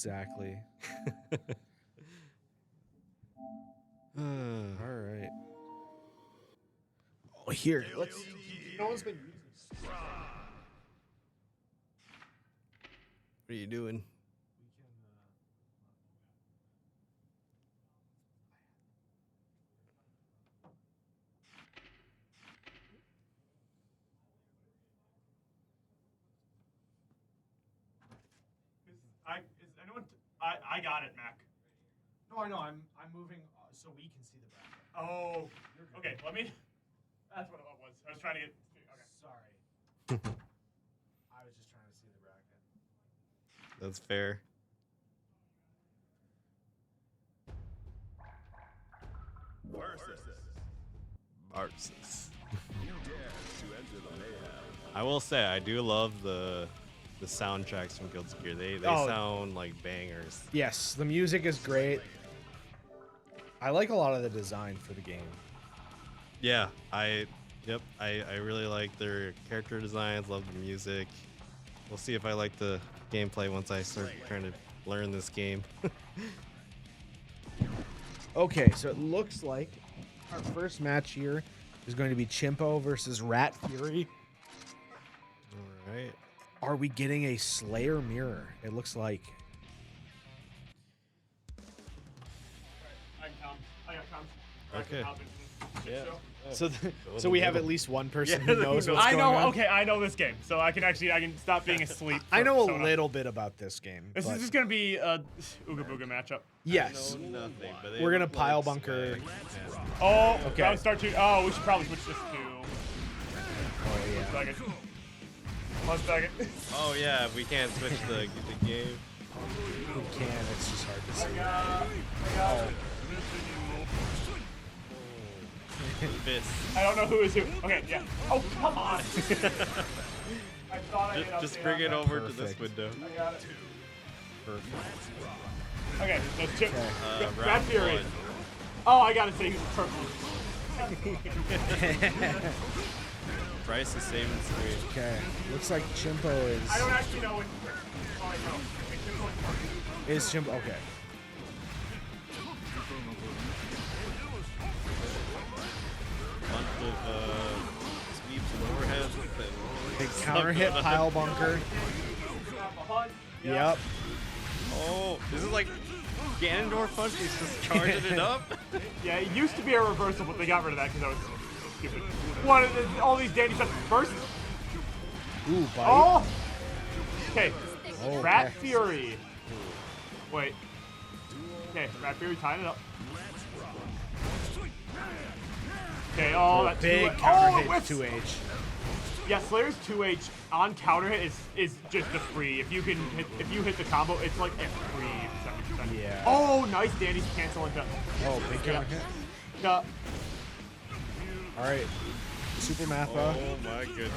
Exactly. All right. Oh, here. Let's. No one's been using. What are you doing? Is anyone? I got it, Mac. No, I know. I'm moving so we can see the bracket. Oh, okay. Let me. That's what it was. I was trying to get. Okay. Sorry. I was just trying to see the bracket. That's fair. Versus. I will say I do love the soundtracks from Guilty Gear. They sound like bangers. Yes, the music is great. I like a lot of the design for the game. Yeah, I really like their character designs, love the music. We'll see if I like the gameplay once I start trying to learn this game. Okay, so it looks like our first match here is going to be Chimpo versus Rat Fury. All right. Are we getting a Slayer mirror? It looks like. I got comms. Okay. Yeah. So we have at least one person who knows what's I going know. on. Okay, I know this game, so I can stop being asleep. I know a little bit about this game. This is just gonna be a Ooga Booga matchup. Yes. Nothing, but We're gonna pile bunker. Oh, Okay. round start 2. Oh, we should probably switch this to. Oh yeah. Second. 1 second. Oh yeah, we can't switch the game. We can. It's just hard to see. I don't know who is who. Okay, yeah. Oh, come on. I thought I Just bring it over to this window. I got it. Perfect. Okay, that's Chip. Rat Round Fury. one. Oh, I gotta say, he's purple. Bryce is saving the screen. Okay. Looks like Chimpo I don't actually know what. Oh, I know. is Chimpo. Okay. Bunch of sweeps and overheads. Big counter hit pile bunker. Yep. Oh, this is like Ganondorf punch. He's just charging it up. Yeah, it used to be a reversal, but they got rid of that because that was stupid. What? All these dandy stuff first. Ooh, bite. Oh. Okay. Oh, Rat okay. Fury. Wait. Okay, Rat Fury tying it up. Okay, oh, that's Big two, counter hit whiffs. 2H. Yeah, Slayer's 2H on counter hit is just a free. If you hit the combo, it's like a free 70%. Yeah. Oh, nice. Danny's canceling the. Oh, big counter hit. The All right. Super Matha. Oh my goodness.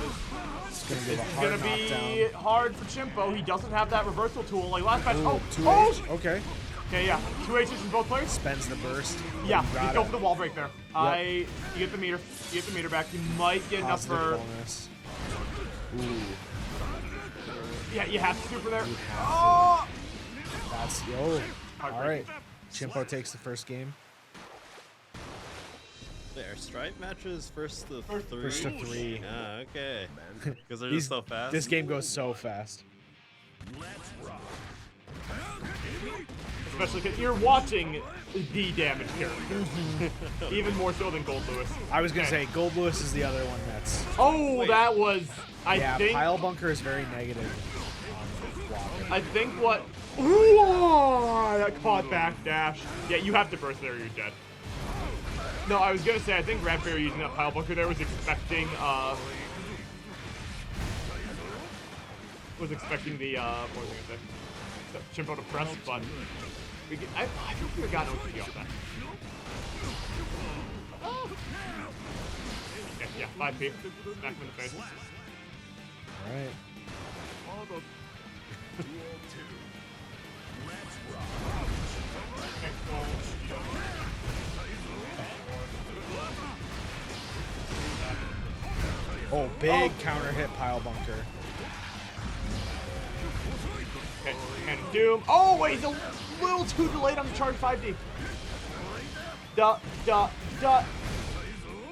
It's gonna give a It's hard gonna be knockdown. hard for Chimpo. He doesn't have that reversal tool like last match. Ooh, Oh, 2H. Okay. Okay, yeah. 2H's from both players. Spends the burst. Yeah, You just got go it. for the wall break there. You get the meter. You get the meter back. You might get enough Positive for. bonus. Ooh. Yeah, you have to super there. You have Oh! That's yo. All right. Chimpo takes the first game. There, stripe matches first to 3. First to 3. Ah, okay. Because they're just so fast. This game goes so fast. Especially because you're watching the damage character. Even more so than Gold Lewis. I was gonna say Gold Lewis is the other one that's. Oh, Wait. that was. I Yeah, think. pile bunker is very negative on blocking. I think what. Ooh, that caught back dash. Yeah, you have to burst there or you're dead. No, I was gonna say I think Rat Fairy using that pile bunker there was expecting the what was I gonna say? Chimpo to press, but I think we got no OTP off that. Okay, yeah, 5P. Smack him in the face. All right. Oh, big counter hit pile bunker. Okay, and Doom. Oh, wait, he's a little too delayed on the charge 5D. Duh.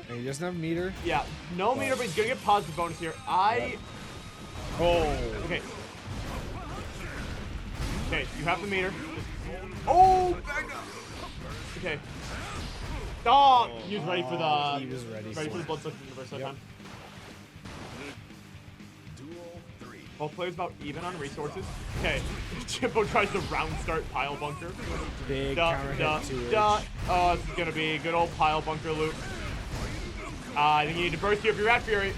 And he doesn't have meter. Yeah, no meter, but he's gonna get positive bonus here. Oh. Okay. Okay, you have the meter. Oh, back up. Okay. Oh, he was ready for the. He was ready for for the it. blood sucking universe that Yep. time. Both players about even on resources. Okay. Chimpo tries to round start pile bunker. Big Duh, counter duh, hit to duh. it. Oh, this is gonna be a good old pile bunker loop. I think you need to burst here for your Rat Fury.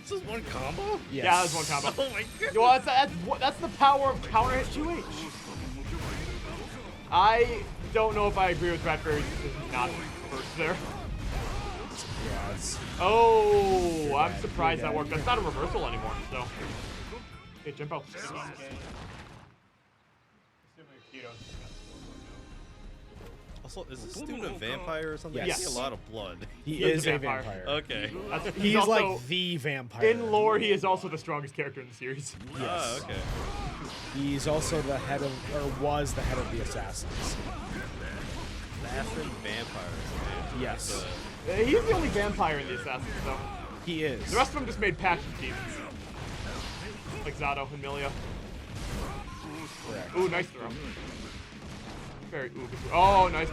This is one combo? Yes. Yeah, that's one combo. Oh my god. Well, that's the power of counter hit 2H. I don't know if I agree with Rat Fury's decision not to burst there. Yeah, it's Oh, You're I'm dead, surprised you're that dead. worked. That's not a reversal anymore, so. Hey, Jimbo. Also, is this dude a vampire or something? Yes. I see a lot of blood. he He is is a a vampire. vampire. Okay. He's also, like the vampire. in lore, he is also the strongest character in the series. Ah, okay. He's also the head of, or was the head of the assassins. Assassin vampires, man. Yes. He's the only vampire in the Assassins, though. He is. The rest of them just made patches demons. Like Zato and Milia. Correct. Ooh, nice throw. Very, ooh, good throw. Oh, nice.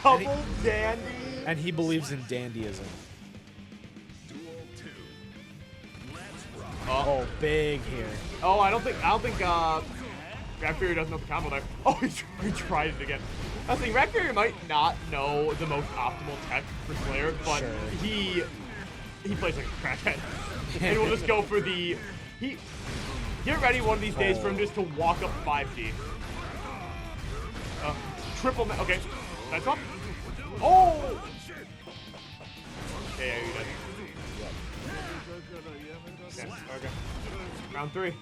Double dandy. And he believes in dandyism. Oh, big here. Oh, I don't think Rat Fury doesn't know the combo there. Oh, he tried it again. I was thinking Rat Fury might not know the most optimal tech for Slayer, but Sure. he plays like a crackhead. And we'll just go for the get ready one of these days for him just to walk up 5D. Triple okay. That's up. Oh! Yeah, you did. Okay. Round 3. It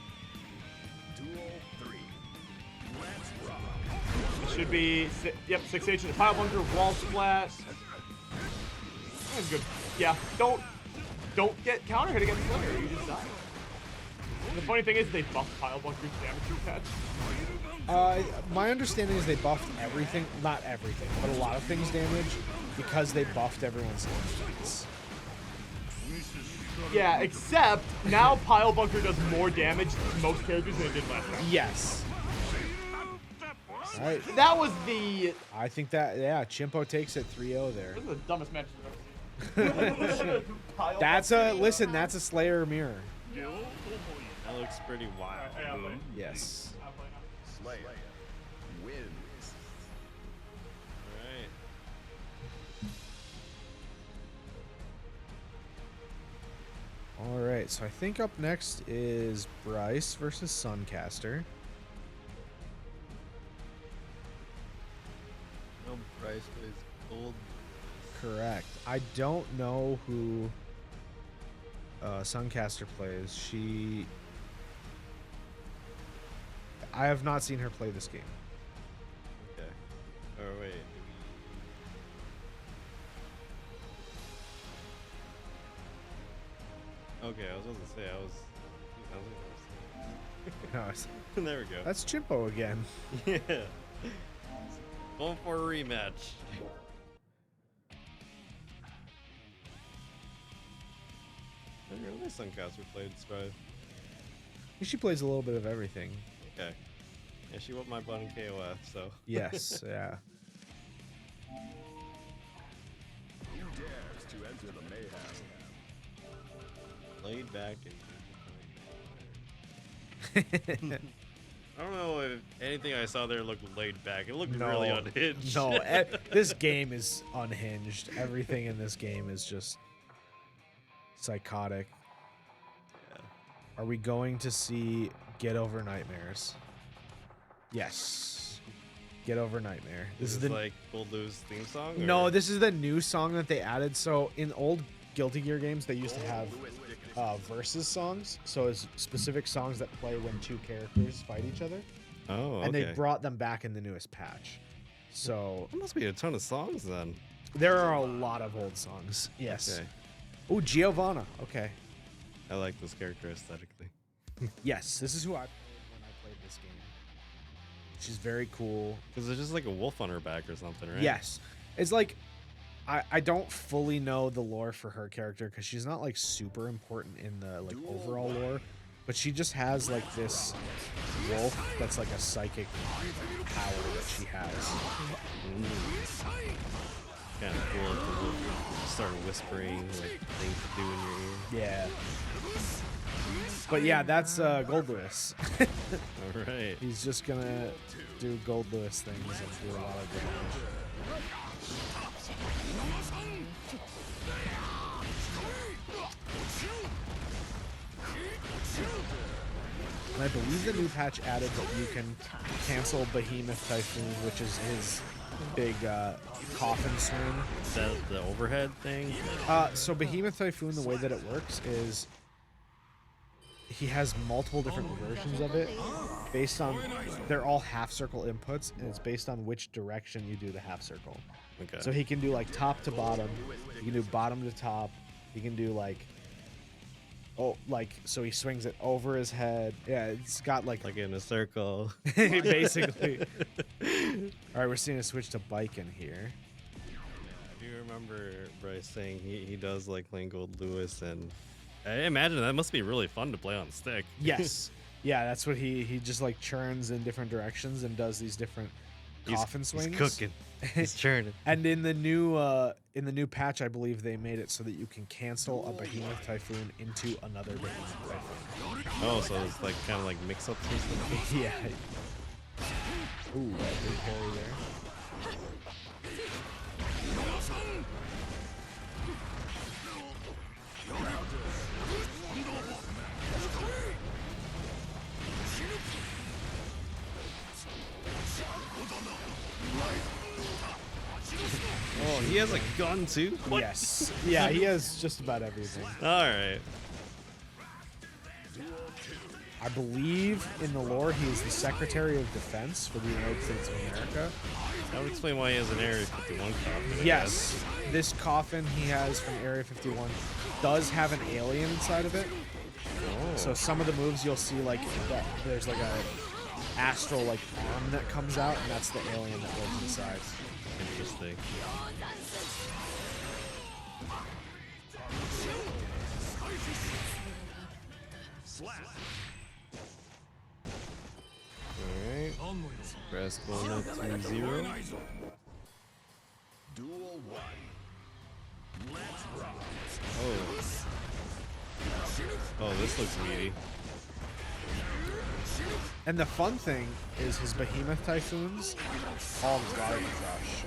should be, yep, 6H in the pile bunker, wall splat. That's good. Yeah, don't get counter hit against Slayer, you just die. And the funny thing is they buffed pile bunker's damage through patch. My understanding is they buffed everything, not everything, but a lot of things damage because they buffed everyone's damage. Yeah, except now pile bunker does more damage to most characters than it did last time. Yes. All right. That was the I think that, yeah, Chimpo takes it 3-0 there. this is the dumbest match I've ever seen. Pile That's bunker. listen, that's a Slayer mirror. That looks pretty wild. Yes. Slayer wins. Alright. All right, so I think up next is Bryce versus Suncaster. No price is gold. Correct. I don't know who Suncaster plays. I have not seen her play this game. Okay. Oh wait. Okay, I was about to say I was. No, it's- There we go. that's Chimpo again. Yeah. Going for a rematch. I didn't realize Suncaster played Strive. She plays a little bit of everything. Okay. Yeah, she whooped my butt in KOF, so. Yes, yeah. Who dares to enter the mayhem? Laid back and. I don't know if anything I saw there looked laid back. It looked really unhinged. No, this game is unhinged. Everything in this game is just psychotic. Yeah. Are we going to see Get Over Nightmares? Yes. Get Over Nightmare. This is Is the like Bulldo's theme song? No, or- this is the new song that they added. So in old Guilty Gear games, they used to have versus songs. So it's specific songs that play when two characters fight each other. Oh, okay. And they brought them back in the newest patch. So There must be a ton of songs then. there are a lot of old songs. Yes. Okay. Oh, Giovanna. Okay. I like this character aesthetically. Yes, this is who I played when I played this game. She's very cool. Because there's just like a wolf on her back or something, right? Yes. It's like I don't fully know the lore for her character because she's not like super important in the like overall lore, but she just has like this wolf that's like a psychic power that she has. Kind of cool if the wolf start whispering like things to do in your ear. Yeah. But yeah, that's Gold Lewis. All right. He's just gonna do Gold Lewis things and do a lot of damage. And I believe the new patch added that you can cancel Behemoth Typhoon, which is his big coffin swing. The overhead thing? So Behemoth Typhoon, the way that it works is he has multiple different versions of it based on, they're all half circle inputs, and it's based on which direction you do the half circle. Okay. So he can do like top to bottom, he can do bottom to top, he can do like, oh, like, so he swings it over his head. Yeah, it's got like in a circle. basically. All right, we're seeing a switch to bike in here. Do you remember Bryce saying he does like playing Gold Lewis, and I imagine that must be really fun to play on stick. Yes. Yeah, that's what he just like churns in different directions and does these different coffin swings. He's cooking. He's churning. And in the new patch, I believe they made it so that you can cancel a Behemoth Typhoon into another Behemoth Typhoon. Oh, so it's like kind of like mix-ups or something. Yeah. Ooh, that big parry there. Oh, he has a gun too? What? Yes. Yeah, he has just about everything. All right. I believe in the lore he is the Secretary of Defense for the United States of America. That would explain why he has an Area 51 coffin. I Yes, this coffin he has from Area 51 does have an alien inside of it. guess. So some of the moves you'll see like that, there's like a astral like arm that comes out, and that's the alien that lives inside. Interesting. Alright. Press going up to 0. Duel 1. Let's rock. Oh. Oh, this looks meaty. And the fun thing is his Behemoth Typhoons all guard crush.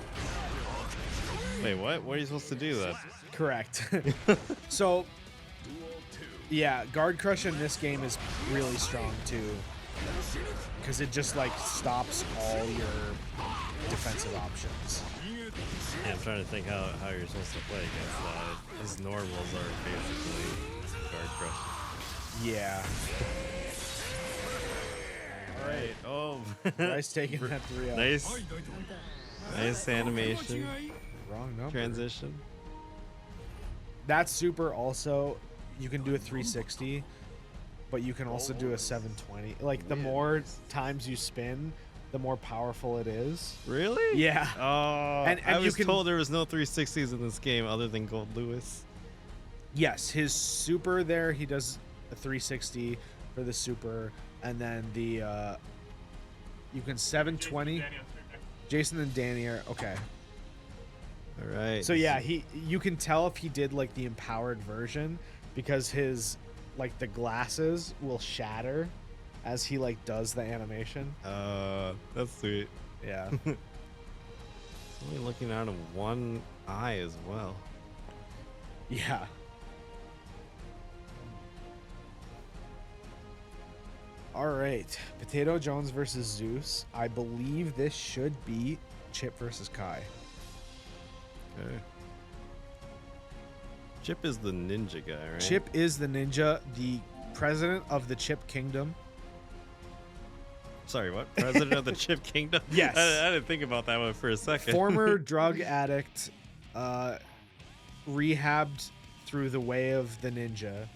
Wait, what? What are you supposed to do then? Correct. So, yeah, guard crush in this game is really strong too, because it just like stops all your defensive options. Yeah, I'm trying to think how you're supposed to play against that. His normals are basically guard crush. Yeah. Alright, oh. Bryce taking that 3-0. Nice. Nice animation. Wrong number. Transition. That super also, you can do a 360, but you can also do a 720. Like, the more times you spin, the more powerful it is. Really? Yeah. Oh, And I you was can- told there was no 360s in this game other than Gold Lewis. Yes, his super there, he does a 360 for the super, and then the, you can 720. Jason and Danny are, okay. All right. So yeah, you can tell if he did like the empowered version because his like the glasses will shatter as he like does the animation. That's sweet. Yeah. He's only looking out of one eye as well. Yeah. All right, Potato Jones versus Zeus. I believe this should be Chip versus Kai. Okay. Chip is the ninja guy, right? Chip is the ninja, the president of the Chip Kingdom. Sorry, what? President of the Chip Kingdom? Yes. I didn't think about that one for a second. Former drug addict, rehabbed through the way of the ninja.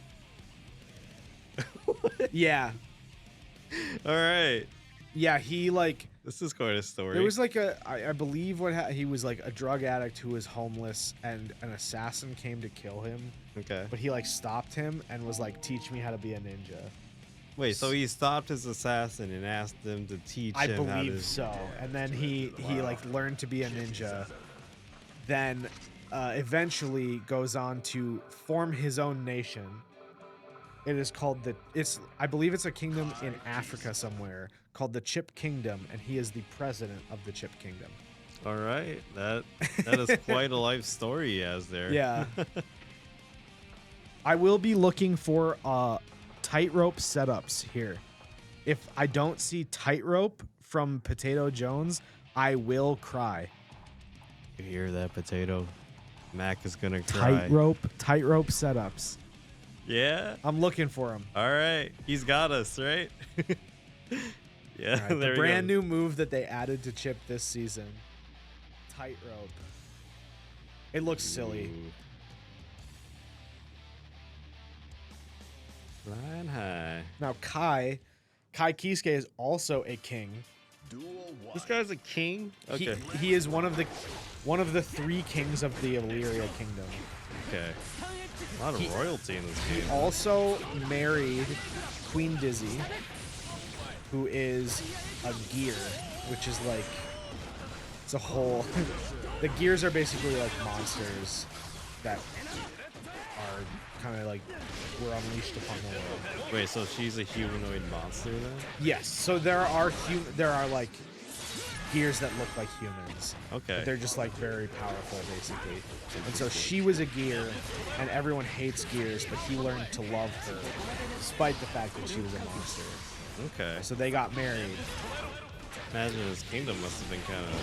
Yeah. All right. Yeah, he like This is quite a story. there was like I believe he was like a drug addict who was homeless and an assassin came to kill him, Okay. but he like stopped him and was like, teach me how to be a ninja. Wait, so he stopped his assassin and asked him to teach I him how to... believe so. And then he like learned to be a ninja. Then eventually goes on to form his own nation. It is called I believe it's a kingdom in Africa somewhere called the Chip Kingdom, and he is the president of the Chip Kingdom. All right. That is quite a life story he has there. Yeah. I will be looking for tightrope setups here. If I don't see tightrope from Potato Jones, I will cry. You hear that, Potato? Mac is gonna cry. Tightrope setups. Yeah. I'm looking for him. All right. He's got us, right? Yeah. All right, There the we brand go. new move that they added to Chip this season. Tightrope. It looks silly. Ooh. Flying high. Now Kai Kisuke is also a king. Duel 1. This guy's a king. Okay. He is one of the 3 kings of the Illyria kingdom. Okay. A lot of royalty in this He game. also married Queen Dizzy, who is a gear, which is like it's a whole. The gears are basically like monsters that are kind of like were unleashed upon the world. Wait, so she's a humanoid monster then? Yes, so there are like gears that look like humans. Okay. But they're just like very powerful, basically. And so she was a gear, and everyone hates gears, but he learned to love her, despite the fact that she was a monster. Okay. So they got married. Imagine his kingdom must have been kind of.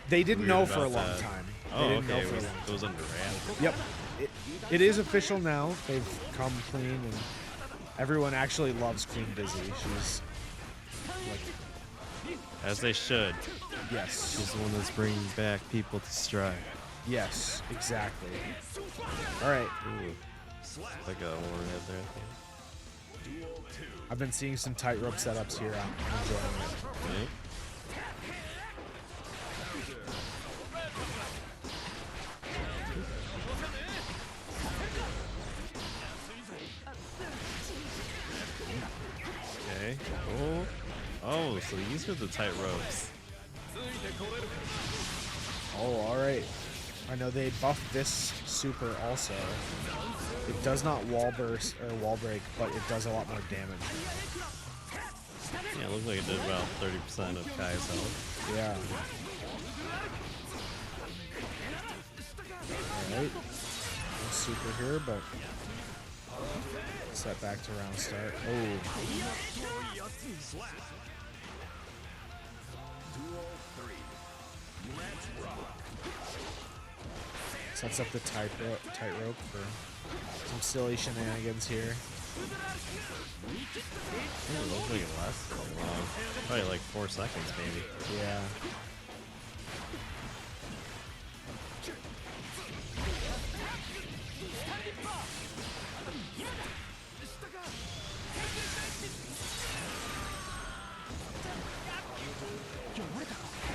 They didn't Weird know for a about long that. time. Oh, They didn't okay. know for a It long was under wraps. Yep. It is official now. They've come clean, and everyone actually loves Queen Dizzy. She's like, As they should. yes, She's the one that's bringing back people to Strive. yes, exactly. All right, Ooh. Like a warhead there, I think. I've been seeing some tightrope setups here. I'm enjoying it. Right? Okay. Oh. Oh, so these are the tight ropes. Oh, all right. I know they buffed this super also. It does not wall burst or wall break, but it does a lot more damage. Yeah, it looks like it did about 30% of Kai's health. Yeah. Alright. No super here, but set back to round start. Oh. Sets up the tightrope for some silly shenanigans here. It looks like it lasts so long. Probably like 4 seconds, maybe. Yeah.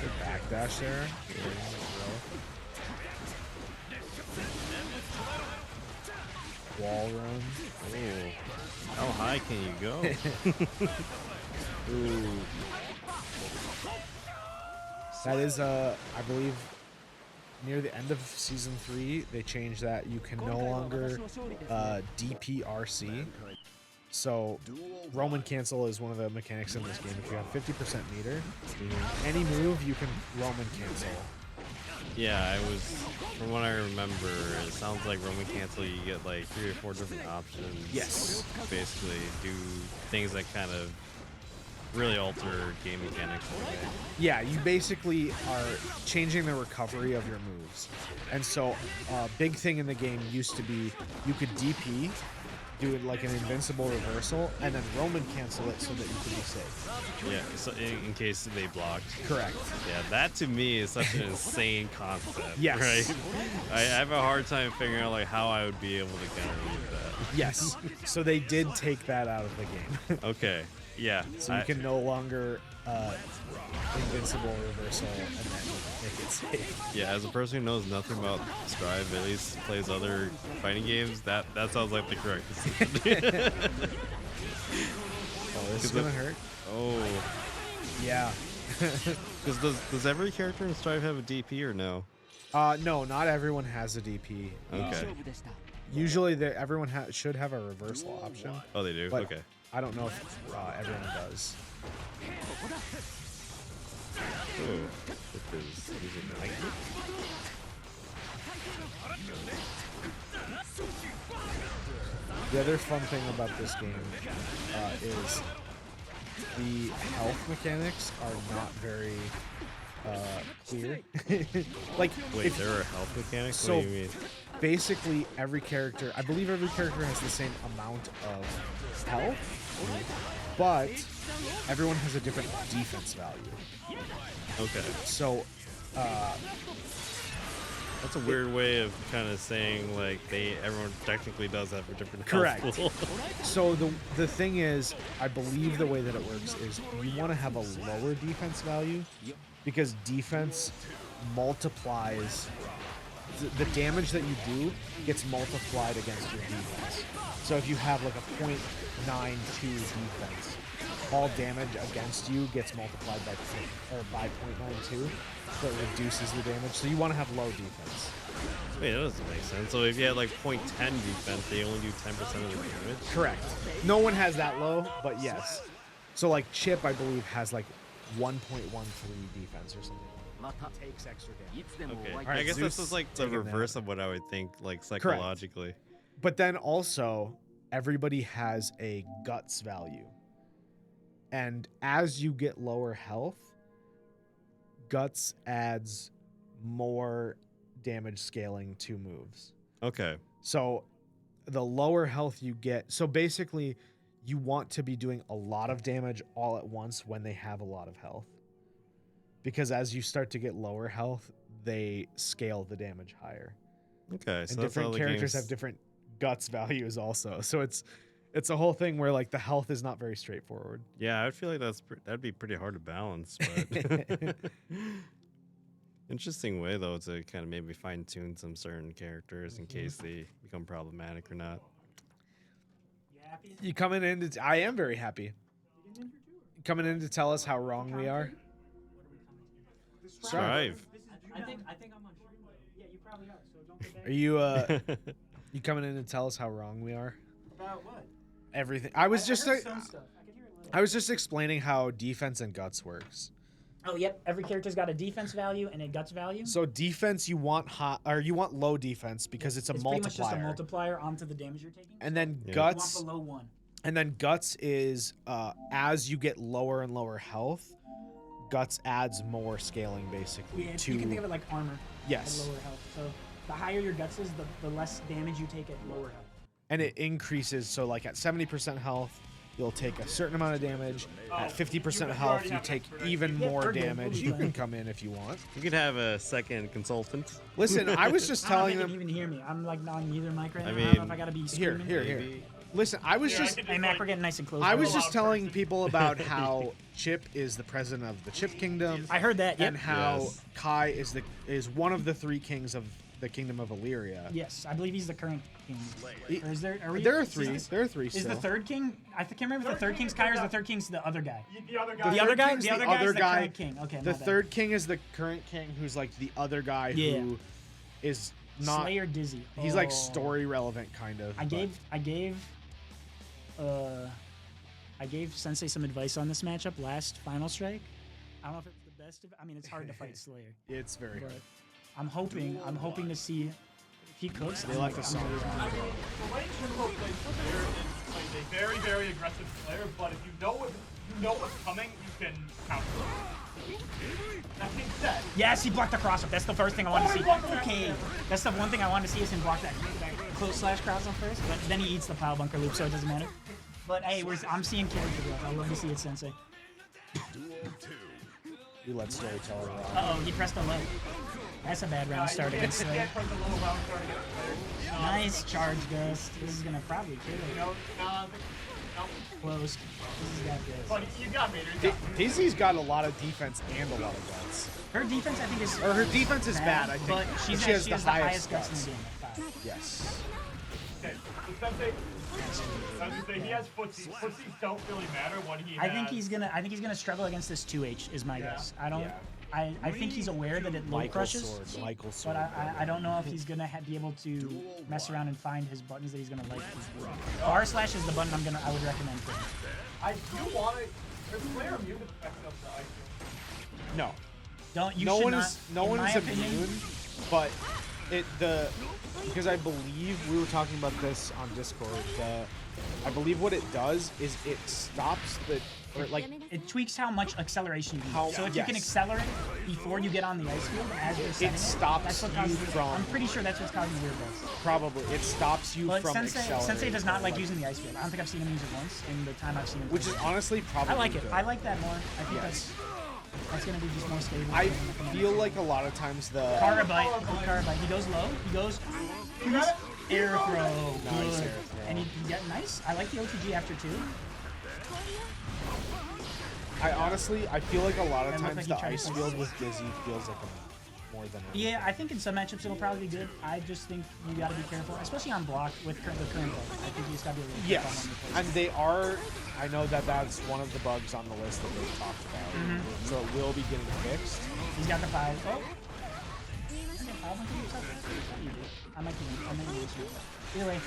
Good backdash there. Wall run. Ooh. How high can you go? Ooh. That is, I believe, near the end of season 3, they changed that you can no longer DPRC. So Roman cancel is one of the mechanics in this game. If you have 50% meter, any move you can Roman cancel. Yeah, from what I remember, it sounds like Roman Cancel, you get like 3 or 4 different options. Yes. To basically do things that kind of really alter game mechanics in a way. Yeah, you basically are changing the recovery of your moves. And so a big thing in the game used to be you could DP do it like an invincible reversal, and then Roman cancel it so that you can be safe. Yeah, so in case they blocked. Correct. Yeah, that to me is such an insane concept. Yes. Right? I have a hard time figuring out like how I would be able to counter read that. Yes. So they did take that out of the game. Okay. Yeah. So you can no longer invincible reversal and then make it safe. Yeah, as a person who knows nothing about Strive, at least plays other fighting games, that sounds like the correct decision. Oh, this is gonna hurt. Oh. Yeah. Because does every character in Strive have a DP or no? No, not everyone has a DP. Okay. Usually, everyone should have a reversal option. Oh, they do? But Okay. I don't know if everyone does. Ooh, this is using lightning. The other fun thing about this game is the health mechanics are not very clear. Like, Wait, there are health mechanics? So- What do you mean? basically every character, I believe every character has the same amount of health, but everyone has a different defense value. Okay. So That's a weird way of kind of saying like everyone technically does have a different Correct. health pool. So the thing is, I believe the way that it works is you want to have a lower defense value because defense multiplies the damage that you do gets multiplied against your defense. So if you have like a .92 defense, all damage against you gets multiplied by 0.92, so it reduces the damage. So you want to have low defense. Wait, that doesn't make sense. So if you had like 0.10 defense, they only do 10% of the damage? Correct. No one has that low, but yes. So like Chip, I believe, has like 1.13 defense or something. Takes extra damage. Okay. right, I guess Zeus, that's just like the take it reverse now. of what I would think, like psychologically. But then also, everybody has a guts value. And as you get lower health, guts adds more damage scaling to moves. Okay. So the lower health you get, so basically you want to be doing a lot of damage all at once when they have a lot of health. Because as you start to get lower health, they scale the damage higher. Okay. So And that's how different the characters game's- have different guts values also. So it's a whole thing where like the health is not very straightforward. Yeah, I would feel like that'd be pretty hard to balance. But interesting way though to kind of maybe fine tune some certain characters in case they become problematic or not. You coming in to I am very happy. Coming in to tell us how wrong we are. Strive. I think I'm on stream. Yeah, you probably are. So don't get Are you you coming in to tell us how wrong we are? About what? Everything. I was just heard some stuff. I could hear a little. I was just explaining how defense and guts works. Oh, yep. Every character's got a defense value and a guts value. So defense you want high or you want low defense because it's a pretty much just a multiplier. multiplier onto the damage you're taking. And then Yeah. guts You want below 1. and then guts is as you get lower and lower health, guts adds more scaling basically Yeah, to you can think of it like armor. Yes. At lower health. So the higher your guts is, the less damage you take at lower health. and it increases. So like at 70% health, you'll take a certain amount of damage. At 50% health, you take even Yeah, more we're good. damage. We'll be You fine. can come in if you want. You could have a second consultant. Listen, I was just I don't know telling if they can them. even hear me. I'm like not on either mic right now. I I don't know if mean, I gotta be Here, screaming. here, here. Listen, I was just. Hey, Mac, we're getting nice and close. I was bro. just telling people about how Chip is the president of the Chip Kingdom, I heard that. Yep. and how Yes. Kai is one of the 3 kings of the Kingdom of Illyria. Yes, I believe he's the current king. Or is there? Are we, There are is 3. this- There are 3 Is still. the third king? I can't remember if the third king's Kai or is the third king's the other guy. The other guy. The other guy? king's The the other guy's other the guy. current king. Okay, The my bad. third king is the current king, who's like the other guy Yeah. who is not. Slayer Dizzy. He's like Oh. story relevant, kind of. I but- gave Sensei some advice on this matchup last Final Strike. I don't know if it's the best. I mean, it's hard to fight Slayer, It's very but hard. I'm hoping to see if he cooks. They like the song. The way Chimbo plays Slayer is a very, very aggressive player, but if you know what you know what's coming, you can counter. That being said, Yes, he blocked the cross up. That's the first thing I wanted to he see. blocked the Okay, that's the one thing I wanted to see is him block that close slash cross up first. But then he eats the pile bunker loop, so it doesn't matter. But hey, I'm seeing character growth. I love to see it, Sensei. You let storyteller rock. Uh-oh, he pressed a low. That's a bad round start against Slayer. can't press a low round start against Slayer. Nice charge, Ghost. This is gonna probably kill it. No. Close. This has got this. But you got Vader. Daisy's got a lot of defense and a lot of guts. Her defense, I think, is Or her defense is bad, I think. but she has the highest guts in the game. At 5. Yes. Okay, so Sensei, I was gonna say he has footsies. Footsies don't really matter when he has. I think he's gonna struggle against this 2H. Is my guess. I don't. yeah. I think he's aware that it low Michael crushes. Sword. Michael But Sword. I don't know if he's gonna be able to mess around and find his buttons that he's gonna like. Bar slash is the button I would recommend for him. I do want to. There's Slayer immune effect of the ice cream. No. Don't you No should one not. is no in one my is opinion, immune, but because I believe we were talking about this on Discord. I believe what it does is it stops the or like It tweaks how much acceleration you How- need. So if you can yes. accelerate before you get on the ice field as you're setting stops that's what you causes from- I'm pretty sure that's what's causing weird bugs. probably it stops you But from Sensei accelerating. does not like using the ice field. I don't think I've seen him use it once in the time I've seen him. which play is it. honestly probably I like it. good. I like that more. I think Yes. that's gonna be just more stable. I than the feel command. like a lot of times the Carabite. He goes low. He goes. Air throw. Nice Good. air throw. And he got nice. I like the OTG after 2. I feel like a lot of It looked times like he the tried to ice play field safe. with Dizzy feels like a more than Yeah, I think in some matchups it'll probably be good. I just think you got to be careful, especially on block with the current build. I think you just got to be a little careful Yes, on your plays. and they are. I know that that's one of the bugs on the list that they've talked about. Mm-hmm. So it will be getting fixed. He's got the 5. Oh. Okay, 5 on you I might be missing. Either way,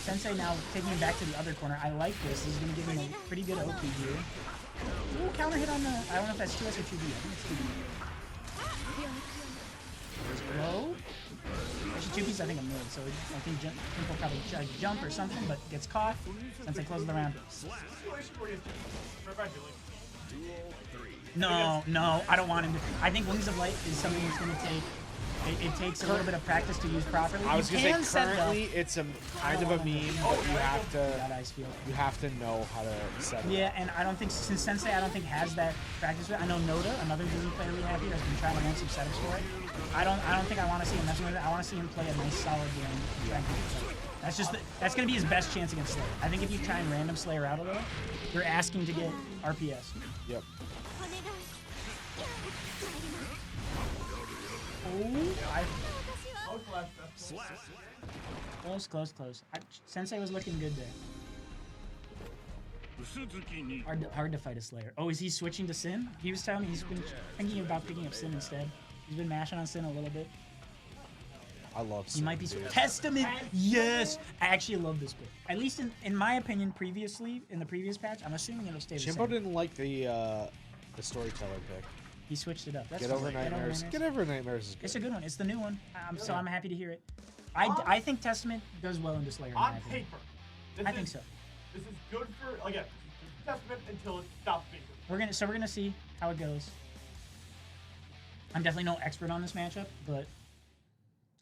Sensei now taking him back to the other corner. I like this. This is going to give him a pretty good OP here. Ooh, counter hit on the. I don't know if that's 2S or 2D. I think it's 2D. Low. Actually, 2B's I think a mid, so I think he'll probably try to jump or something, but gets caught. Sensei closes the round. No, I don't want him to. I think Wings of Light is something that's going to take. It takes a little bit of practice to use properly. I was You gonna can say set it up. currently it's a kind of a meme, but That ice field. you have to know how to set it. Yeah, and I don't think since Sensei I don't think has that practice with it. I know Noda, another Disney player we have here, has been trying to learn some setups for it. I don't think I want to see him messing with it. I want to see him play a nice solid game. That's just that's gonna be his best chance against Slayer. I think if you try and random Slayer out a little, you're asking to get RPS. Yep. Close. Sensei was looking good there. Hard to fight a Slayer. Oh, is he switching to Sin? He was telling me he's been thinking about picking up Sin instead. He's been mashing on Sin a little bit. I love. He might be Testament. Yes, I actually love this pick. At least in my opinion, previously in the previous patch, I'm assuming it'll stay the Chimpo same. didn't like the storyteller pick. He switched it up. That's Get cool. over nightmares. Get over nightmares is good. It's a good one. It's the new one. So I'm happy to hear it. I think Testament goes well into Slayer. in my On opinion. paper, I think so. This is good for again Testament until it stops being good. We're gonna see how it goes. I'm definitely no expert on this matchup, but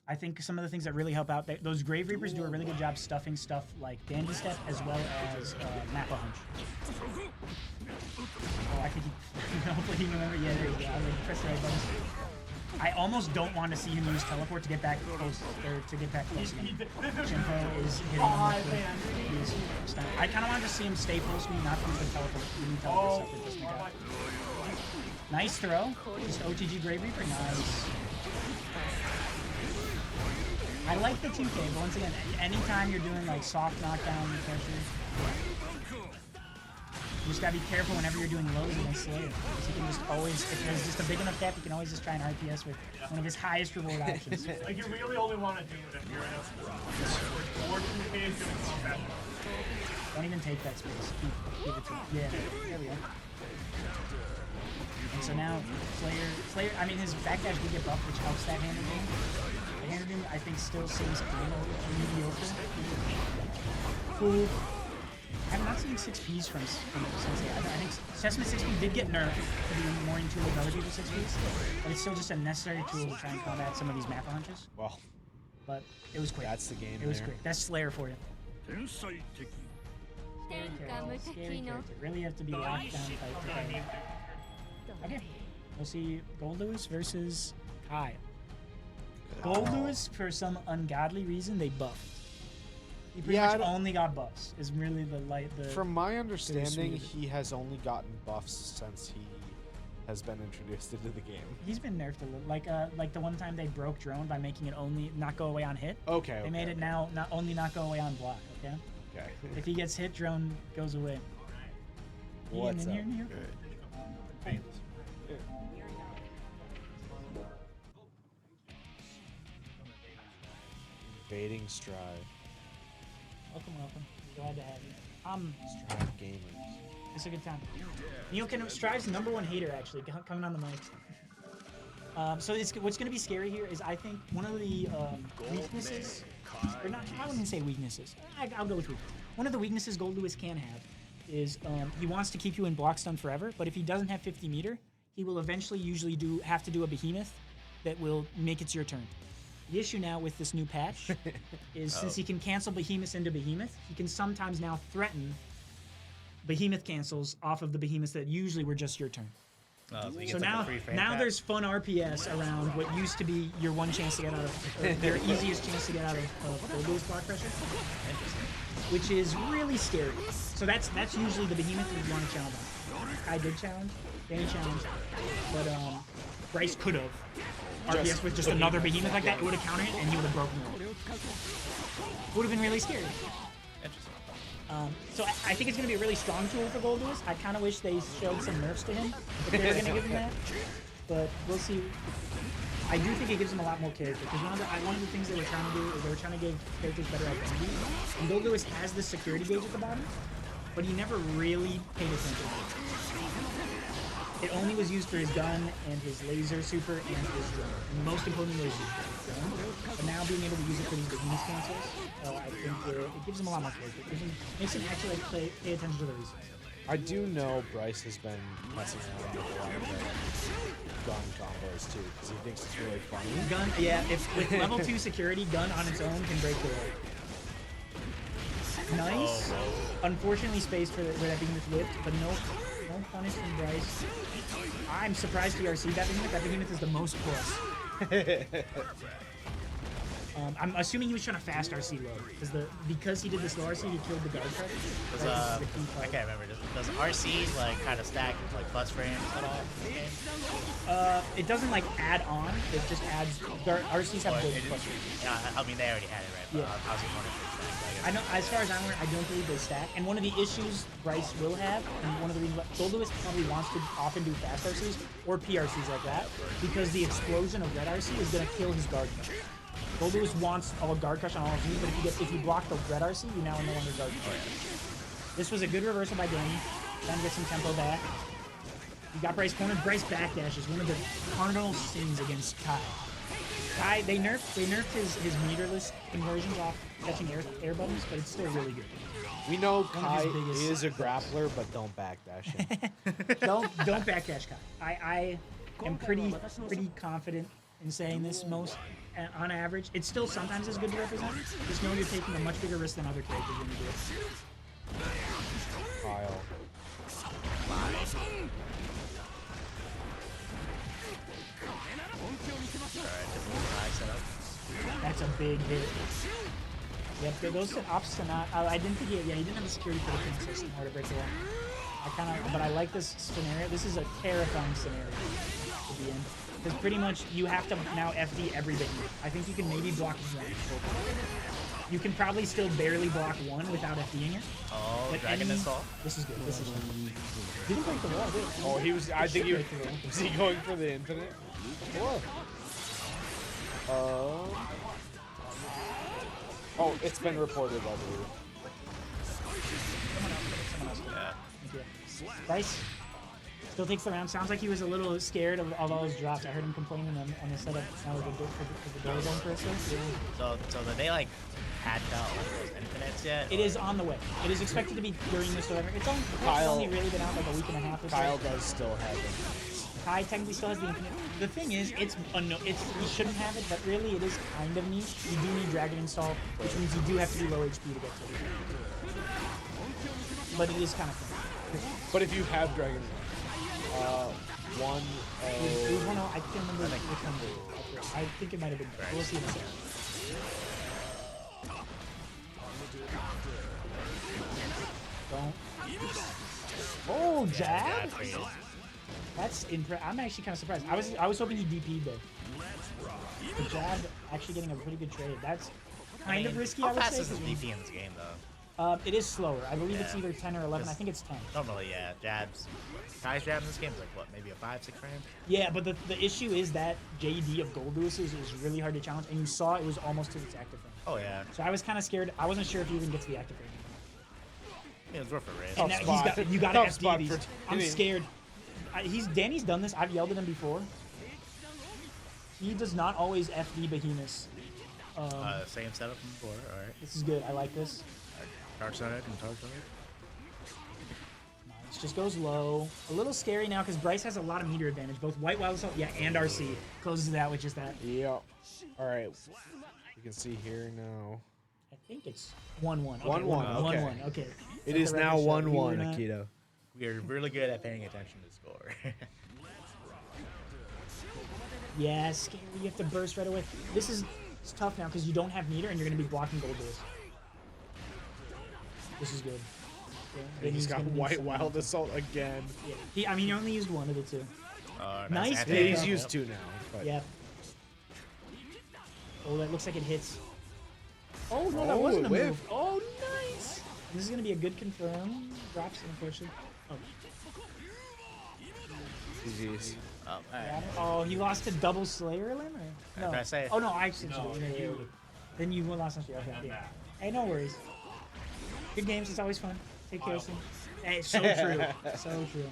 I think some of the things that really help out, those Grave Reapers do a really good job stuffing stuff like Dandy Step as well as Mappa Hunch. Oh, I think hopefully he remembered. Yeah, there you go. I was like, press the right button. I almost don't want to see him use teleport to get back close, or to get back close. Chimpo is hitting him with the stun. I kind of want to see him stay full screen, not use the teleport. Stuff with this guy. Nice throw. Just OTG Grave Reaper. Nice. I like the 2K, but once again, anytime you're doing like soft knockdown pressure, you just gotta be careful whenever you're doing lows against Slayer. Because you can just always, if there's just a big enough gap, you can always just try and RPS with one of his highest reward options. Like you really only want to do it if you're in a or 2K is doing combat. Don't even take that space. Keep it to yeah, there we go. And so now Slayer, I mean his backdash did get buffed, which helps that handle game. The handle game I think still seems kind of mediocre. Cool. I have not seen seeing 6Ps from Sensei. I think Sesame 6P did get nerfed to be more in tune with other people's 6Ps, but it's still just a necessary tool to try and combat some of these map launches. Well, But it was quick. that's the game. It was there. quick. That's Slayer for you. 天才的 Scary character. Really have to be locked down tight to play. Okay. We'll see Gold Lewis versus Kai. Gold Lewis, for some ungodly reason, they buffed. He pretty Yeah, I much don't- only got buffs. Is really the light. From my understanding, sweet. he has only gotten buffs since he has been introduced into the game. He's been nerfed a little. Like the one time they broke drone by making it only not go away on hit. Okay. They made it now not go away on block. Okay. Okay. If he gets hit, drone goes away. You What's getting up? in here? Invading Strive. Welcome. Glad to have you. Strive gamers. It's a good time. Strive's #1 hater actually coming on the mic. So what's going to be scary here is I think one of the weaknesses, or not, I wouldn't say weaknesses. I'll go with weaknesses. One of the weaknesses Gold Lewis can have is he wants to keep you in block stun forever, but if he doesn't have 50 meter, he will eventually have to do a behemoth that will make it your turn. The issue now with this new patch is since he can cancel behemoths into behemoth, he can sometimes now threaten behemoth cancels off of the behemoths that usually were just your turn. So now there's fun RPS around what used to be your one chance to get out of, or your easiest chance to get out of Gold Lewis block pressure, which is really scary. So that's usually the behemoth that you want to challenge on. I did challenge, Danny challenged, but Bryce could have RPS with just another behemoth like that. It would have countered it, and you would have broken it. Would have been really scary. So I think it's going to be a really strong tool for Gold Lewis. I kind of wish they showed some nerfs to him if they were going to give him that. But we'll see. I do think it gives him a lot more character. Because one of the things they were trying to do is they were trying to give characters better identity. And Gold Lewis has this security gauge at the bottom, but he never really paid attention. It only was used for his gun and his laser super and his drone. And most importantly, his drone. But now being able to use it for these behemoth cancels, I think it gives him a lot more character. Makes him actually pay attention to the resources. I do know Bryce has been messing around with a lot of the gun combos too, because he thinks it's really funny. Gun, yeah, with level 2 security, gun on its own can break the wall. Nice. Unfortunately, spaced for where that behemoth lived, but no punish from Bryce. I'm surprised PRC that behemoth. That behemoth is the most plus. I'm assuming he was trying to fast RC load because he did this low RC, he killed the guard crush. I can't remember. Does RC like kind of stack like plus frames at all? It doesn't like add on. It just adds. RCs have good plus frames. Yeah, I mean they already had it right. But Yeah. I was just wondering if it stacked. I know, as far as I'm aware, I don't believe they stack. And one of the issues Bryce will have, and one of the reasons Gold Lewis probably wants to often do fast RCs or PRCs like that, because the explosion of red RC is going to kill his guard crush. Gold Lewis wants a guard crush on all of you, but if you block the red RC, you now are no longer guard crush. This was a good reversal by Danny. Trying to get some tempo back. You got Bryce cornered. Bryce backdash is one of the cardinal sins against Kai. Kai, they nerfed his meterless conversions off catching air buttons, but it's still really good. We know One of Kai his biggest is a grappler, but don't backdash him. Don't backdash Kai. I am pretty confident in saying this. On average, it still sometimes is good to represent. Just know you're taking a much bigger risk than other characters when you do it. Kyle. That's a big hit. Yep, it goes to opposite not. I didn't think he didn't have the security for the cancel system or to break the wall. But I like this scenario. This is a terrifying scenario to be in. Because pretty much you have to now FD every bit. I think you can maybe block one. You can probably still barely block one without FDing it. Oh, But Dragon Assault. This is good. This is good. Didn't break the wall, did it? Oh, he was. I think he was. Break the wall. Was he going for the infinite? Whoa. Oh, it's been reported, I believe. Someone else. Yeah. Thank you. Bryce. Still takes the round. Sounds like he was a little scared of all his drops. I heard him complaining on the setup. Now with the door zone for a second. So did they like hatch out like those infinites yet? It is on the way. It is expected to be during this November. It's only really been out like a week and a half or so. Kyle does still have it. Kai technically still has the infinite. The thing is, he shouldn't have it, but really it is kind of niche. You do need Dragon Install, which means you do have to be low HP to get to it. But it is kind of fun. But if you have Dragon, It was one, I can't remember which one. I think it might have been. We'll see in a second. Don't. Oh, jab! That's I'm actually kind of surprised. I was hoping he DP'd though. The jab actually getting a pretty good trade. That's kind of risky. I would How fast say. is his DP in this game though? It is slower. I believe it's Yeah. either 10 or 11. I think it's 10. Normally, yeah, jabs. Kai's jab in this game is like what, maybe a 5-6 frame? Yeah, but the issue is that JD of Gold Lewis's is really hard to challenge, and you saw it was almost to its active frame. Oh yeah. So I was kind of scared. I wasn't sure if you even get to the active frame. Yeah, it's worth a risk. And now spot. you got Tough to spot FD for these. I'm Danny. scared. Danny's done this. I've yelled at him before. He does not always FD behemoths. Same setup from before. All right. This is good. I like this. Dark Side and Dark Side. Nice. Just goes low. A little scary now because Bryce has a lot of meter advantage. Both White Wild Assault, yeah, and RC. Closes that with just that. Yep. All right. You can see here now. I think it's 1-1. Okay, 1-1, okay. 1-1. Okay. It Set is the now record straight. 1-1, We were not- Akito. We are really good at paying attention to score. Yeah, scary. You have to burst right away. It's tough now because you don't have meter and you're going to be blocking gold doors. This is good. Yeah, He's got gonna need White some- Wild Assault again. Yeah. He only used one of the two. Nice Yeah, pick he's up. used 2 now. But Yeah. Oh, that looks like it hits. Oh, no, that Oh, wasn't a whiff. move. Oh, nice. This is going to be a good confirm. Drops, unfortunately. Oh, GG's. Oh, got it. Oh, he lost to double Slayer limb? Or? No. Did I say- Oh, no, I actually Then you lost on Slayer. Okay, yeah. Hey, no worries. Good games. It's always fun. Take care of them. Hey, so true. So true.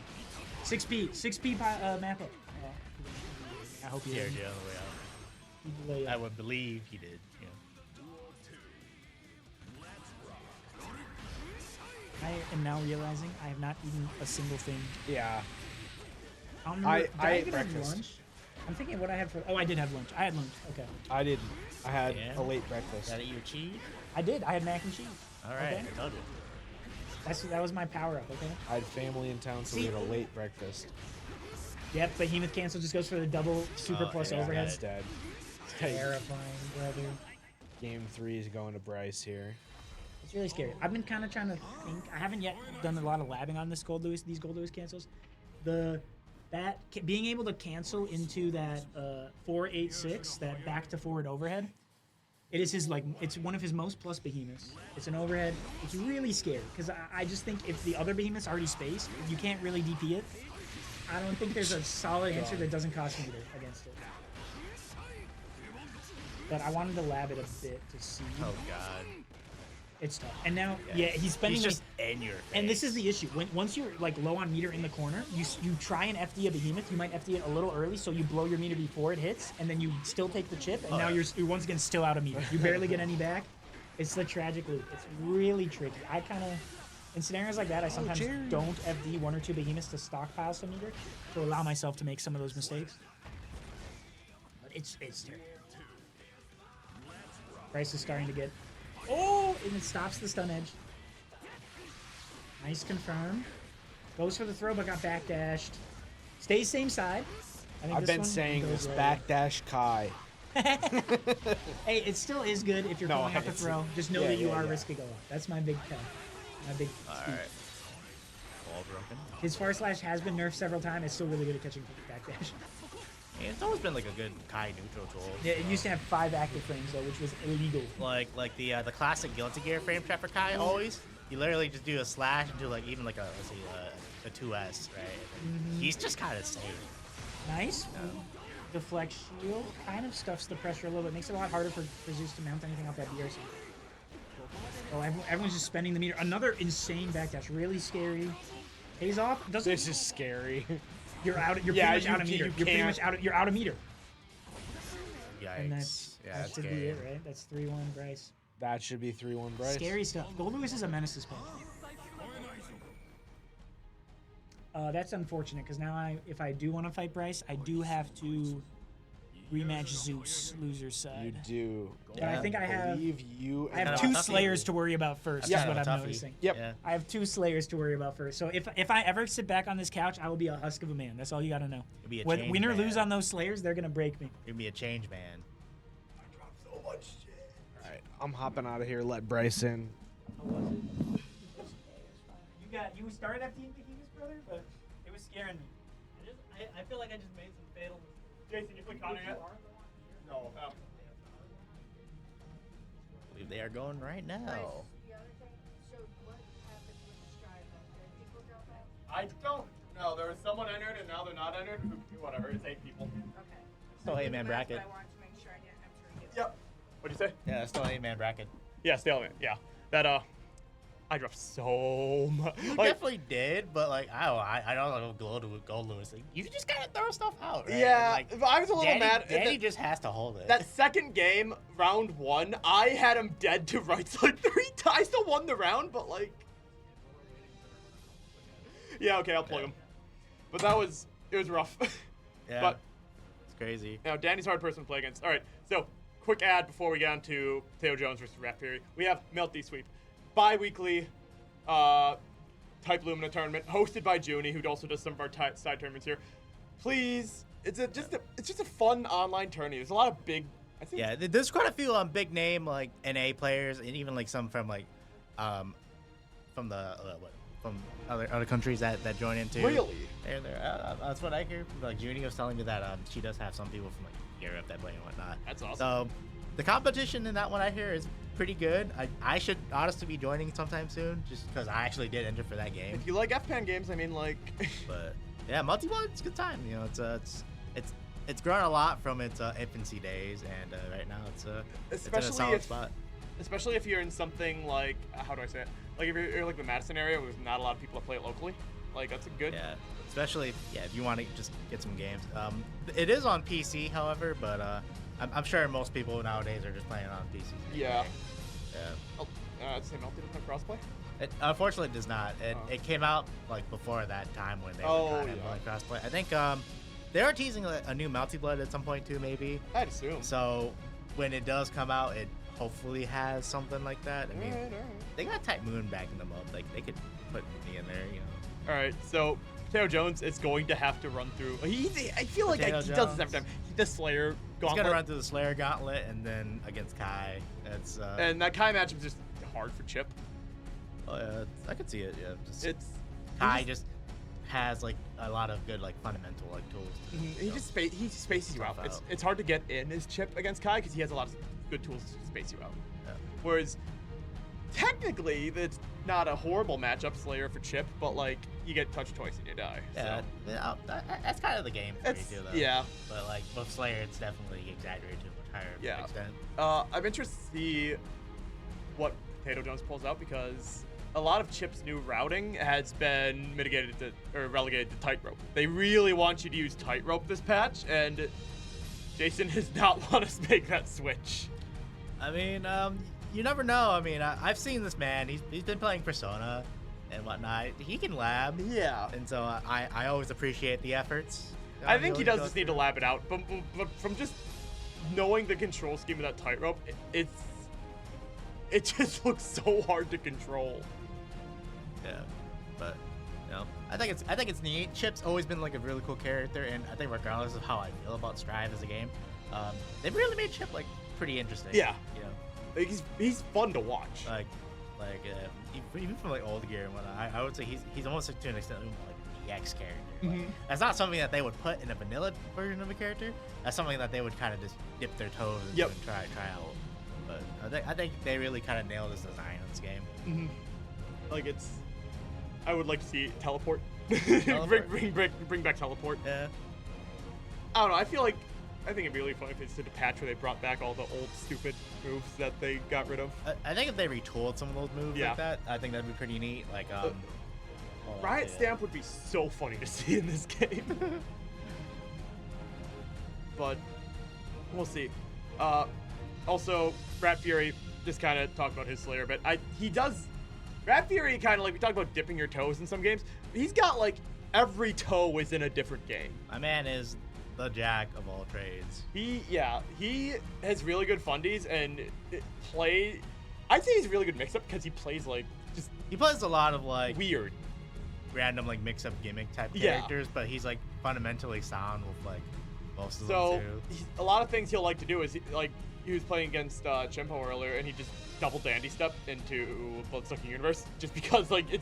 6P map up. I hope you Here, did. yeah, on the way out. Lay I up. would believe he did. Yeah. I am now realizing I have not eaten a single thing. Yeah. I don't remember. I Did ate even have breakfast. lunch? I'm thinking what I had for. Oh, I did have lunch. I had lunch. Okay. I didn't. I had Yeah. a late breakfast. Gotta eat your cheese. I did. I had mac and cheese. All right, Okay. I told you. That was my power up. Okay. I had family in town, so we See- had a late breakfast. Yep. Behemoth cancel just goes for the double super Oh, plus yeah, overhead. He's dead. Terrifying, brother. Game 3 is going to Bryce here. It's really scary. I've been kind of trying to think. I haven't yet done a lot of labbing on these Gold Lewis cancels. Being able to cancel into that 486, that back to forward overhead. It is it's one of his most plus behemoths. It's an overhead. It's really scary because I just think if the other behemoth's already spaced, you can't really DP it. I don't think there's a solid answer that doesn't cost meter against it. But I wanted to lab it a bit to see. Oh God. It's tough. And now, yeah, he's spending. He's just in your face. and this is the issue. Once you're like low on meter in the corner, you try and FD a behemoth. You might FD it a little early, so you blow your meter before it hits, and then you still take the chip, and now yeah. you're once again still out of meter. You barely get any back. It's the tragic loop. It's really tricky. I kind of, in scenarios like that, I sometimes don't FD 1 or 2 behemoths to stockpile some meter to allow myself to make some of those mistakes. But it's terrible. Bryce is starting to get. Oh, and it stops the stun edge. Nice confirm. Goes for the throw, but got backdashed. Stays same side. I think I've this been one saying goes this right. backdash Kai. Hey, it still is good if you're No, pulling out the it's- throw. Just know yeah, that you yeah, are yeah. risking a lot. That's my big tell. My big. All speed. right. Wall broken. His far slash has been nerfed several times. It's still really good at catching backdash. Yeah, it's always been like a good Kai neutral tool. Yeah, it used to have 5 active frames though, which was illegal. Like the classic Guilty Gear frame trap for Kai always. You literally just do a slash and do like even like a let's see a 2S, right? Mm-hmm. He's just kind of safe. Nice. Deflect shield kind of stuffs the pressure a little bit. Makes it a lot harder for Zeus to mount anything off that BRC. Oh, everyone's just spending the meter. Another insane backdash. Really scary. Pays off. Doesn't. This is scary. You're out. You're Yeah, pretty much out of you meter. You're pretty can't. much out. You're out of meter. Yikes. And yeah, that that's should be scary. it, right? That's 3-1 Bryce. That should be 3-1 Bryce. Scary stuff. Gold Lewis is a menace to spell. That's unfortunate because now if I do want to fight Bryce, I do have to rematch Zeus, loser's You side. do. But I think I have believe you. I have Kinda two toughy. Slayers to worry about first. Yeah, is what I'm toughy. noticing. Yep. Yeah. I have 2 Slayers to worry about first. So if I ever sit back on this couch, I will be a husk of a man. That's all you got to know. You'll be a When change win or man. lose on those Slayers, they're gonna break me. You'll be a change man. All right, I'm hopping out of here. Let Bryce in. You started FD Fajitas, brother, but it was scaring me. I feel like I just made some fatal mistakes. Jason, you played Connor yet? No. I believe they are going right now. The other thing, so what happened with the Strive? Did people drop out? I don't know. There was someone entered, and now they're not entered. Whatever. It's 8 people. Okay. Still 8-man That's bracket. what I wanted to make sure I didn't enter again. Yep. What'd you say? Yeah, it's still an 8-man bracket. Yeah, stalemate. Yeah. That I dropped so much. You definitely did, but like I don't know Gold Lewis. Like, you just gotta throw stuff out, right? Yeah, And, I was a little mad. Danny just has to hold it. That second game, round 1, I had him dead to right side 3 times. I still won the round, but like, yeah, okay, I'll plug him. But it was rough. yeah, But it's crazy. now Danny's a hard person to play against. All right, so quick ad before we get on to Teo Jones versus Rat Fury. We have Melt D Sweep, bi-weekly Type Lumina tournament hosted by Junie, who also does some of our side tournaments here. Please, it's just a fun online tourney. There's a lot of big. I think Yeah, there's quite a few big name like NA players, and even like some from like from the from other countries that join into. Really? That's what I hear. Like Junie was telling me that she does have some people from like Europe that play and whatnot. That's awesome. So the competition in that one I hear is pretty good. I should honestly be joining sometime soon, just because I actually did enter for that game. If you like FPAN games, I mean, like, But yeah, multi-blood, it's a good time. You know, it's grown a lot from its infancy days, and right now it's in a especially solid spot. especially if you're in something like, how do I say it? Like if you're like the Madison area, where there's not a lot of people that play it locally. Like that's a good. Yeah, especially if you want to just get some games. It is on PC, however, but I'm sure most people nowadays are just playing on PC. Yeah. Yeah. Oh, I'd say Melt didn't have crossplay. It unfortunately does not. It came out like before that time when they were trying to implement crossplay. I think they are teasing a new multi-blood at some point too, maybe. I'd assume. So when it does come out, it hopefully has something like that. I mean, Alright. they got Type Moon backing them up. Like they could put me in there, you know. All right, so Teo Jones is going to have to run through. I feel like he Teo does this Jones. every time. The Slayer He's gauntlet, gonna run through the Slayer Gauntlet and then against Kai. That's and that Kai matchup is just hard for Chip. oh, yeah, I could see it. Yeah, just, It's Kai just has like a lot of good like fundamental like tools. To, he just spaces you out. Stuff out. It's hard to get in his Chip against Kai because he has a lot of good tools to space you out. Yeah. Whereas technically, it's not a horrible matchup, Slayer for Chip, but like you get touched twice and you die. Yeah, So. that's kind of the game for It's- you too, though. yeah. But like with Slayer, it's definitely exaggerated to a much higher Yeah. extent. I'm interested to see what Potato Jones pulls out because a lot of Chip's new routing has been mitigated to, or relegated to tightrope. They really want you to use tightrope this patch, and Jason does not want us to make that switch. I mean, you never know. I mean, I've seen this man. He's been playing Persona and whatnot. He can lab. Yeah. And so I always appreciate the efforts. I think he does goes just need to through. lab it out, but from just knowing the control scheme of that tightrope, it just looks so hard to control. Yeah, but you know, I think it's neat. Chip's always been like a really cool character, and I think regardless of how I feel about Strive as a game, they've really made Chip like pretty interesting. Yeah. You know, Like, he's fun to watch. even from like old gear and whatnot, I would say he's almost like, to an extent like the EX character. Like, Mhm. that's not something that they would put in a vanilla version of a character. That's something that they would kind of just dip their toes into Yep. and try out. But I think they really kind of nailed his design in this game. Mhm. Like I would like to see teleport. Teleport. bring back teleport. Yeah. I don't know. I think it'd be really fun if it's did a patch where they brought back all the old stupid moves that they got rid of. I think if they retooled some of those moves Yeah. like that, I think that'd be pretty neat. Like Riot Stamp would be so funny to see in this game. But we'll see. Also, Rat Fury, just kind of talked about his Slayer, but he does. Rat Fury kind of like, we talked about dipping your toes in some games. He's got like every toe is in a different game. My man is the jack of all trades. He has really good fundies and I'd say he's a really good mix-up because he plays like just He plays a lot of like weird. random like mix-up gimmick type Yeah. characters, but he's like fundamentally sound with like most of So them too. a lot of things he'll like to do is he was playing against Chimpo earlier and he just double dandy step into Bloodsucking Universe just because like Yeah.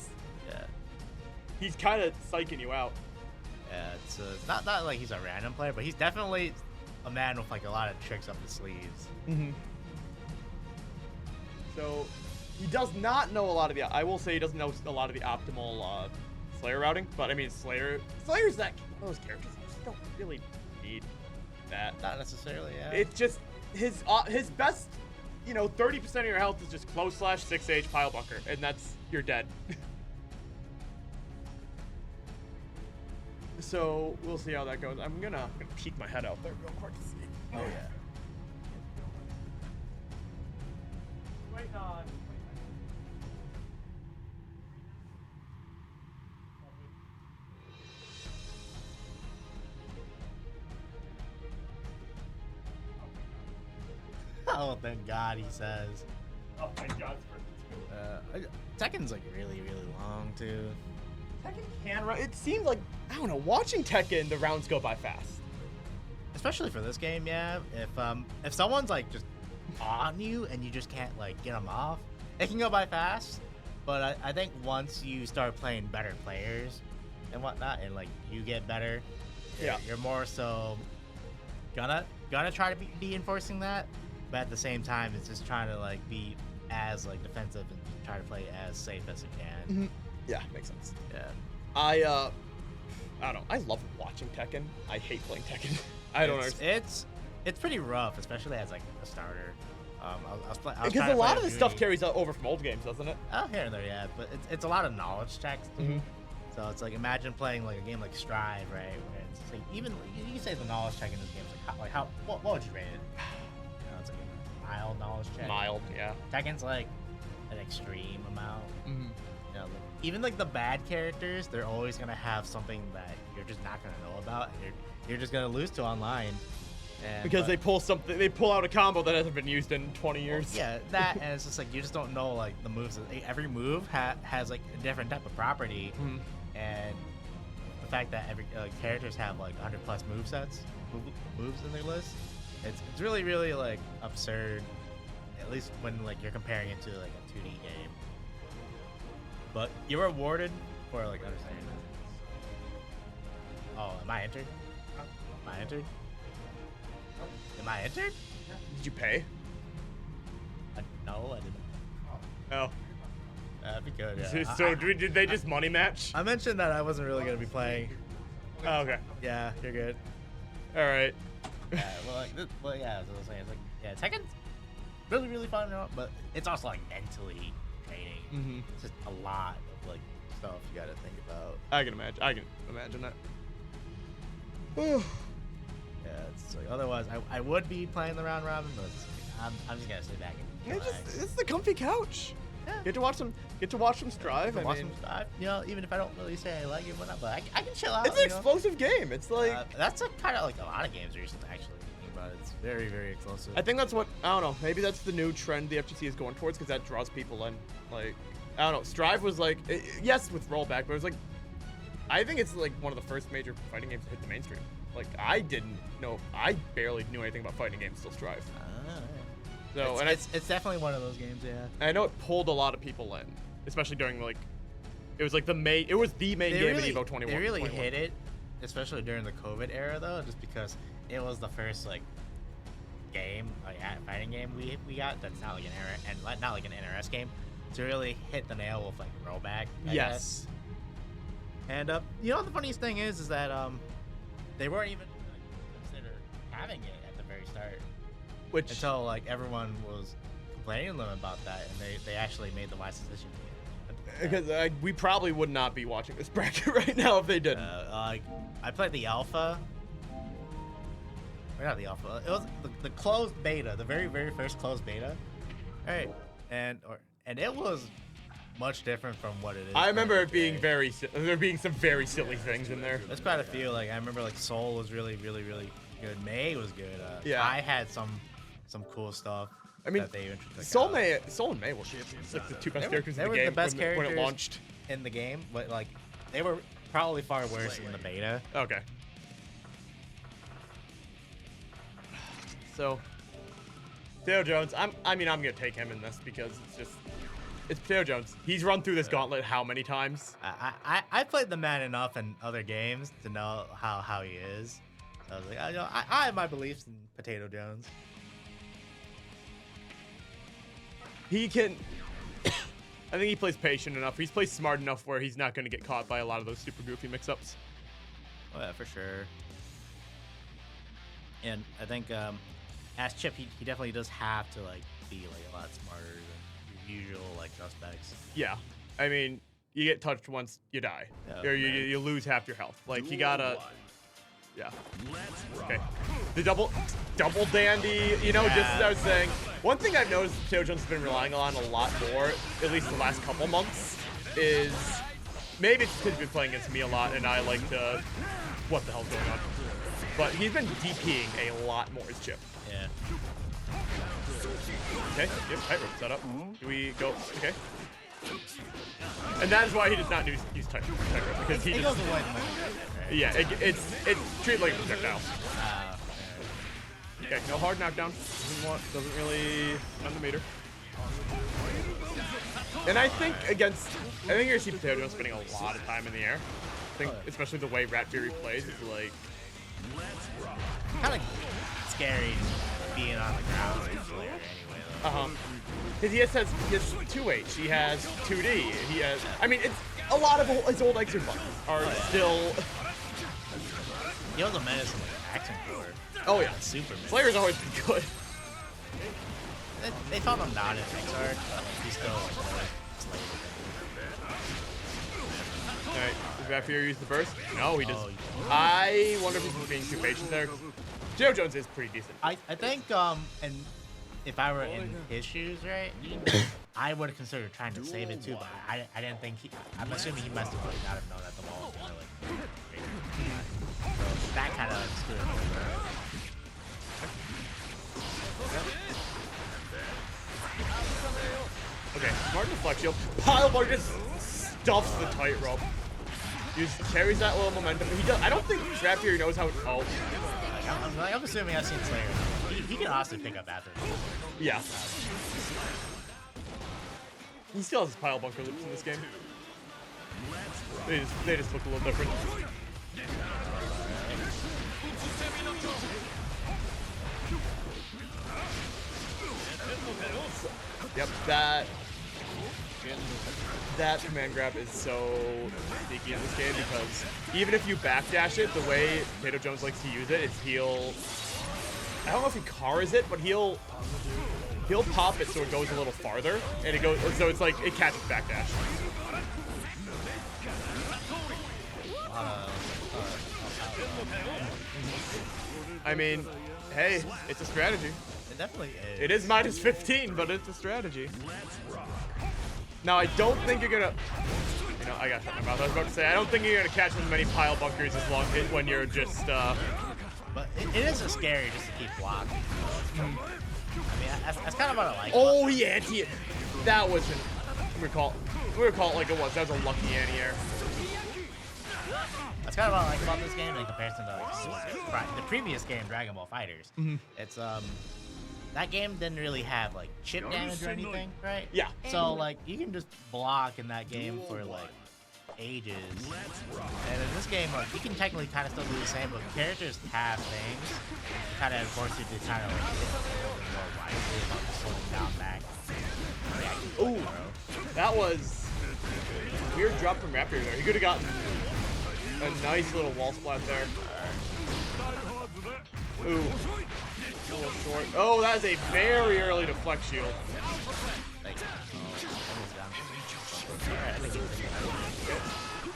he's kind of psyching you out. Yeah, it's not like he's a random player, but he's definitely a man with like a lot of tricks up his sleeves. Mm-hmm. So he does not know a lot of I will say he doesn't know a lot of the optimal Slayer routing, but I mean Slayer's that one of those characters you just don't really need that. Not necessarily, yeah. It's just his best, 30% of your health is just close slash 6H pile bunker, and that's you're dead. So we'll see how that goes. I'm gonna peek my head out there real quick to see. Oh yeah. Wait on. Oh, thank God, he says. Oh my God! Tekken's like really, really long too. Tekken can run. It seems like I don't know. Watching Tekken, the rounds go by fast. Especially for this game, yeah. If someone's like just on you and you just can't like get them off, it can go by fast. But I think once you start playing better players and whatnot, and like you get better, you're more so gonna try to be enforcing that. But at the same time, it's just trying to like be as like defensive and try to play as safe as it can. Mm-hmm. Yeah, makes sense. Yeah. I don't know. I love watching Tekken. I hate playing Tekken. I don't understand. It's pretty rough, especially as like a starter. I was Because a lot of the stuff carries over from old games, doesn't it? Oh, here and there, yeah. But it's a lot of knowledge checks too. Mhm. So it's like imagine playing like a game like Strive, right? Where it's like even you say the knowledge check in this game is like what would you rate it? It's like a mild knowledge check. Mild, yeah. Tekken's like an extreme amount. Mm-hmm. Like, even like the bad characters, they're always gonna have something that you're just not gonna know about. And you're just gonna lose to online. Because they pull out a combo that hasn't been used in 20 years. Yeah, that and it's just like you just don't know like the moves. Every move has like a different type of property, and the fact that every characters have like 100+ moves in their list, it's really really like absurd. At least when like you're comparing it to like a 2D game. But you're rewarded for like understanding. Oh, am I entered? Am I entered? Am I entered? Did you pay? No, I didn't. Oh. That'd be good, yeah. So did they just money match? I mentioned that I wasn't really going to be playing. Oh, okay. Yeah, you're good. All right. Yeah, well, yeah, as I was saying, it's like, yeah, Tekken's really, really fun, but it's also, like, mentally draining. Mm-hmm. It's just a lot of, like, stuff you got to think about. I can imagine that. Yeah, it's like, otherwise, I would be playing the round robin, but I'm just going to sit back and relax. It's the comfy couch. Yeah. Get to watch some Strive. Watch some Strive, even if I don't really say I like it, whatnot, but I can chill out. It's an explosive game. It's like that's kind of like a lot of games recently, actually thinking about it. It's very, very explosive. I think that's what I don't know. Maybe that's the new trend the FGC is going towards because that draws people in. Like I don't know. Strive was like yes with rollback, but it was like I think it's like one of the first major fighting games to hit the mainstream. Like I didn't know. I barely knew anything about fighting games till Strive. Yeah. So it's definitely one of those games, yeah. I know it pulled a lot of people in, especially during like, it was like the main game in Evo 21. They really hit it, especially during the COVID era though, just because it was the first like game, like fighting game we got that's not like not like an NRS game, to really hit the nail with like rollback. I guess. And the funniest thing is that they weren't even consider having it at the very start. Until like everyone was complaining to them about that, and they actually made the wise decision. Because we probably would not be watching this bracket right now if they didn't. I played the alpha. Or not the alpha. It was the closed beta, the very first closed beta. All right, and it was much different from what it is. I remember it today. being there being some very silly things in there. There's quite a few. Like I remember, like Soul was really good. May was good. Yeah. I had some cool stuff. I mean, that they introduced. Soul and May were like the two best characters They in the were game the best when it characters launched. in the game, but like they were probably far worse in the beta. Okay. So, Potato Jones, I'm gonna take him in this because it's Potato Jones. He's run through this gauntlet how many times? I played the man enough in other games to know how he is. So I was like, I have my beliefs in Potato Jones. He can. I think he plays patient enough. He's plays smart enough where he's not gonna get caught by a lot of those super goofy mix-ups. Oh yeah, for sure. And I think as Chip, he definitely does have to like be like a lot smarter than your usual like suspects. Yeah, I mean, you get touched once, you die, Yeah, or you lose half your health. Like you gotta. Yeah. Okay. The double dandy, you know, just as I was saying. One thing I've noticed Potato Jones has been relying on a lot more, at least the last couple months, is maybe it's because he's been playing against me a lot and I like to, what the hell's going on? But he's been DPing a lot more as Chip. Yeah. Okay, yep, tightrope setup. Do we go, okay. And that is why he does not use tightrope, because he It just, goes away from the yeah, it's treated like a projectile. Okay, no hard knockdown. Doesn't really run the meter. And I think you're gonna see Potato Jones spending a lot of time in the air. I think, especially the way Rat Fury plays, is like. kind of scary being on the ground with Slayer anyway though. Because he has 2H, he has 2D, he has. I mean, it's a lot of his old Xer buttons are still. He was a menace in like action core. Oh yeah, Super menace. Slayer's always been good. They thought him not in Pixar, but he's still like Slayer. Alright, does Rat Fury use the burst? No, he does. Oh, I wonder if he's being too patient there. Joe Jones is pretty decent. I think and if I were in his shoes, right, I would have considered trying to save it too, but I didn't think I'm assuming he must have like not have known that the ball was gonna like so that kind of like, screwed him over. Okay, smart deflect shield. Pilebar just stuffs the tightrope. He just carries that little momentum. He does. I don't think Rat Fury knows how. Oh, I'm assuming I've seen Slayer. He can also pick up after. yeah. He still has his pile bunker loops in this game. They just look a little different. Yep, that command grab is so sneaky in this game because even if you backdash it, the way Potato Jones likes to use it is I don't know if he cars it, but he'll pop it so it goes a little farther, and so it's like it catches backdash. I mean, hey, it's a strategy. It definitely is. It is minus 15, but it's a strategy. Now, I don't think you're gonna. You know, I got shut my mouth. I was about to say, I don't think you're gonna catch as many pile bunkers as long when you're just. But it is a scary just to keep blocking. I mean, that's kind of what I like. Oh yeah, that wasn't. We call it like it was. That was a lucky anti-air. That's kind of what I like about this game in comparison to like, the previous game, Dragon Ball Fighters. It's that game didn't really have like chip damage or anything, right? Yeah. So like you can just block in that game for like ages. And in this game, like you can technically kind of still do the same, but characters have things kind of force you to kind of like hit a little bit more wisely about just slowing down back. Ooh, that was a weird drop from Raptor there. He could have gotten a nice little wall splat there. Ooh. A little short. Oh, that is a very early deflect shield. Like, almost done. Alright,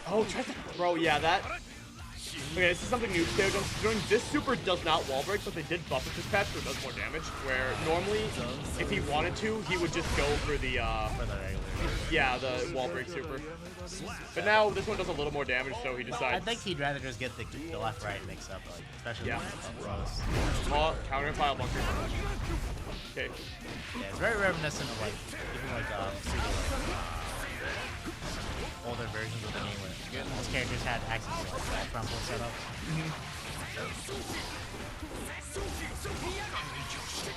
Oh, try to throw. Yeah, that. Okay, this is something new. They're doing this super does not wall break, but they did buff it this patch where it does more damage. Where normally, if he wanted to, he would just go for the yeah, the wall break super. But now this one does a little more damage, so he decides. I think he'd rather just get the left right mix up, like especially Yeah. Rose. Oh, counter pile bunker. Okay. Yeah, it's very reminiscent of like even like pseudo older versions of the game where most characters had access to like that front full setup.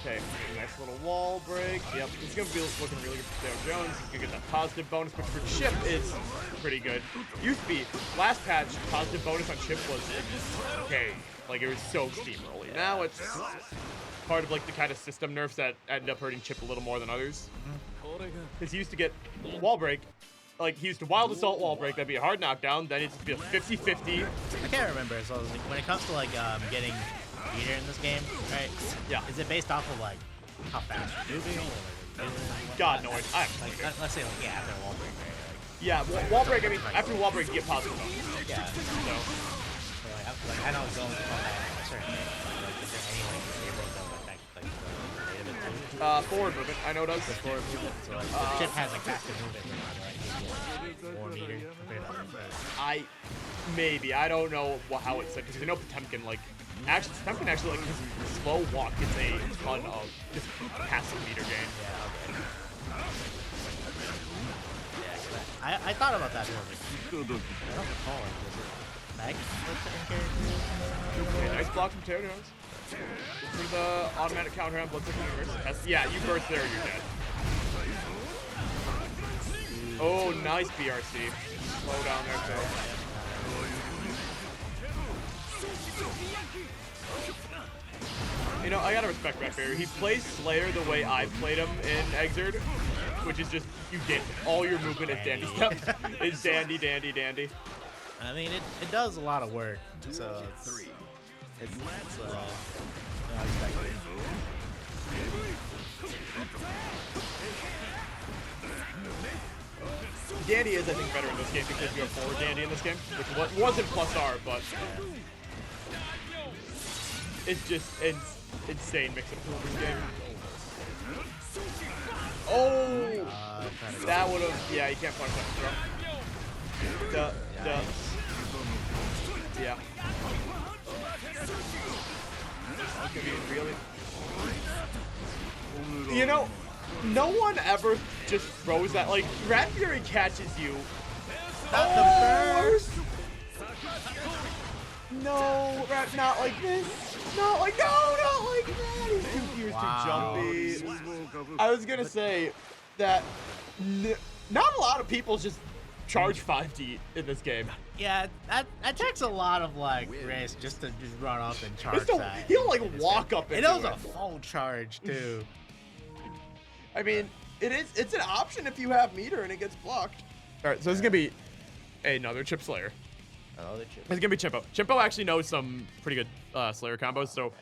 Okay, nice little wall break. Yep, he's gonna be looking really good for Theo Jones. He's gonna get that positive bonus, which for Chip is pretty good. Used to be, last patch, positive bonus on Chip was okay. Like, it was so steamrolly. Now it's part of like the kind of system nerfs that end up hurting Chip a little more than others. Because he used to get wall break. Like, he used to wild assault wall break, that'd be a hard knockdown, then it'd be a 50-50. I can't remember, so like, when it comes to like getting meter in this game, right? Yeah. Is it based off of like how fast you're moving or like God, no, I have no like idea. let's say like yeah, after a wall break, right? Like, Yeah, wall break, I mean, after wall break, you get positive bonus. yeah. So, Like I know it's going from a certain thing. Like, is there any like variables that would affect like the rate of it too? forward movement, I know it does. Forward movement. So like the chip has like faster movement, right? More meter compared to other Maybe, I don't know how it's set, because I know Potemkin, like, actually, Potemkin actually, like, his slow walk gets a ton of just passive meter gain. Yeah, okay. I thought about that too. I was like, I don't recall like was it Meg in character? Okay, nice block from Theo Jones. For the automatic counter on Bloodsucking Universe. Yeah, you burst there, you're dead. Oh, nice BRC. Slow down there, Theo. You know, I gotta respect Red Barrier. He plays Slayer the way I've played him in Exerd, which is just, you get all your movement is dandy step. It's dandy, dandy, dandy. I mean, it does a lot of work, so it's I respect it. Dandy is, I think, better in this game because you have forward Dandy in this game, which wasn't plus R, but it's just insane mix of tools in this game. Oh! That would have, yeah, you can't punish that throw. Duh. Yeah. Could be really. You know, no one ever just throws that. Like, Rat Fury catches you. Not the burst. No, not like this. Not like, no, not like that. He's too gears Wow. too jumpy. I was gonna say that not a lot of people just charge 5D in this game. Yeah, that takes a lot of like risk just to just run up and charge He'll that. like walk up It into was it. a full charge too. I mean, it's an option if you have meter and it gets blocked. All right, so this is gonna be another Chip Slayer. Another chip. It's gonna be Chimpo. Chimpo actually knows some pretty good Slayer combos, so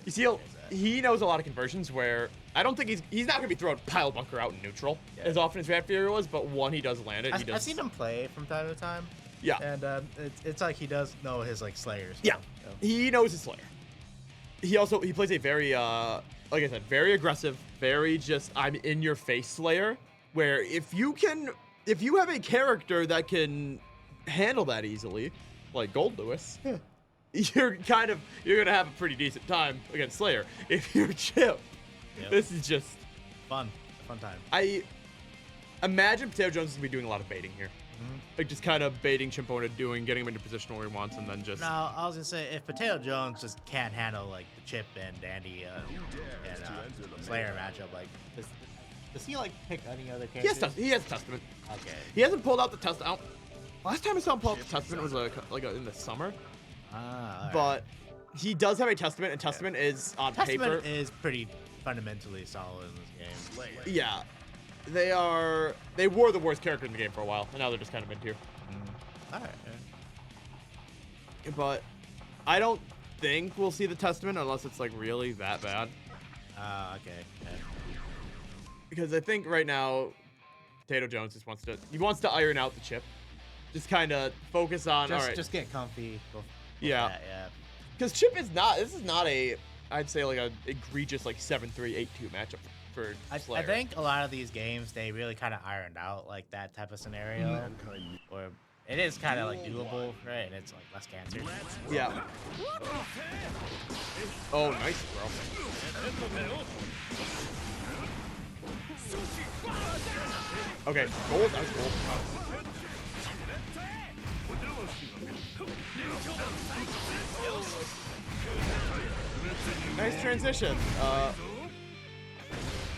you see, he knows a lot of conversions where I don't think he's not gonna be throwing pile bunker out in neutral as often as Rat Fury was, but one he does land it. He does. I've seen him play from time to time. Yeah. And it's like he does know his like Slayers. Yeah, he knows his Slayer. He plays a very like I said, very aggressive, very just I'm in your face Slayer. Where if you have a character that can handle that easily, like Gold Lewis, you're gonna have a pretty decent time against Slayer. If you're Chip, this is just fun time. I imagine Potato Jones is gonna be doing a lot of baiting here. Like just kind of baiting Chimpo into getting him into position where he wants, and then just. Now, I was gonna say if Potato Jones just can't handle like the Chip and Dandy and Slayer matchup, like does he like pick any other characters? He has Testament. Okay. He hasn't pulled out the Testament. Last time I saw him pull out the Testament was in the summer. All right. But he does have a Testament, and Testament is on Testament paper. is pretty fundamentally solid in this game. Yeah, they were the worst character in the game for a while, and now they're just kind of mid tier. All right. But I don't think we'll see the Testament unless it's like really that bad. Okay. Yeah. Because I think right now, Potato Jones just wants to iron out the chip. Just kind of focus on. All right. Just get comfy. Yeah. Yeah. Because Chip is not. This is not a. I'd say like a egregious like 7-3, 8-2 matchup for I Slayer. think a lot of these games they really kind of ironed out like that type of scenario, or it is kind of like doable, right? And it's like less cancer. Yeah. Oh, nice, bro. Okay, gold. Nice gold. Nice transition. All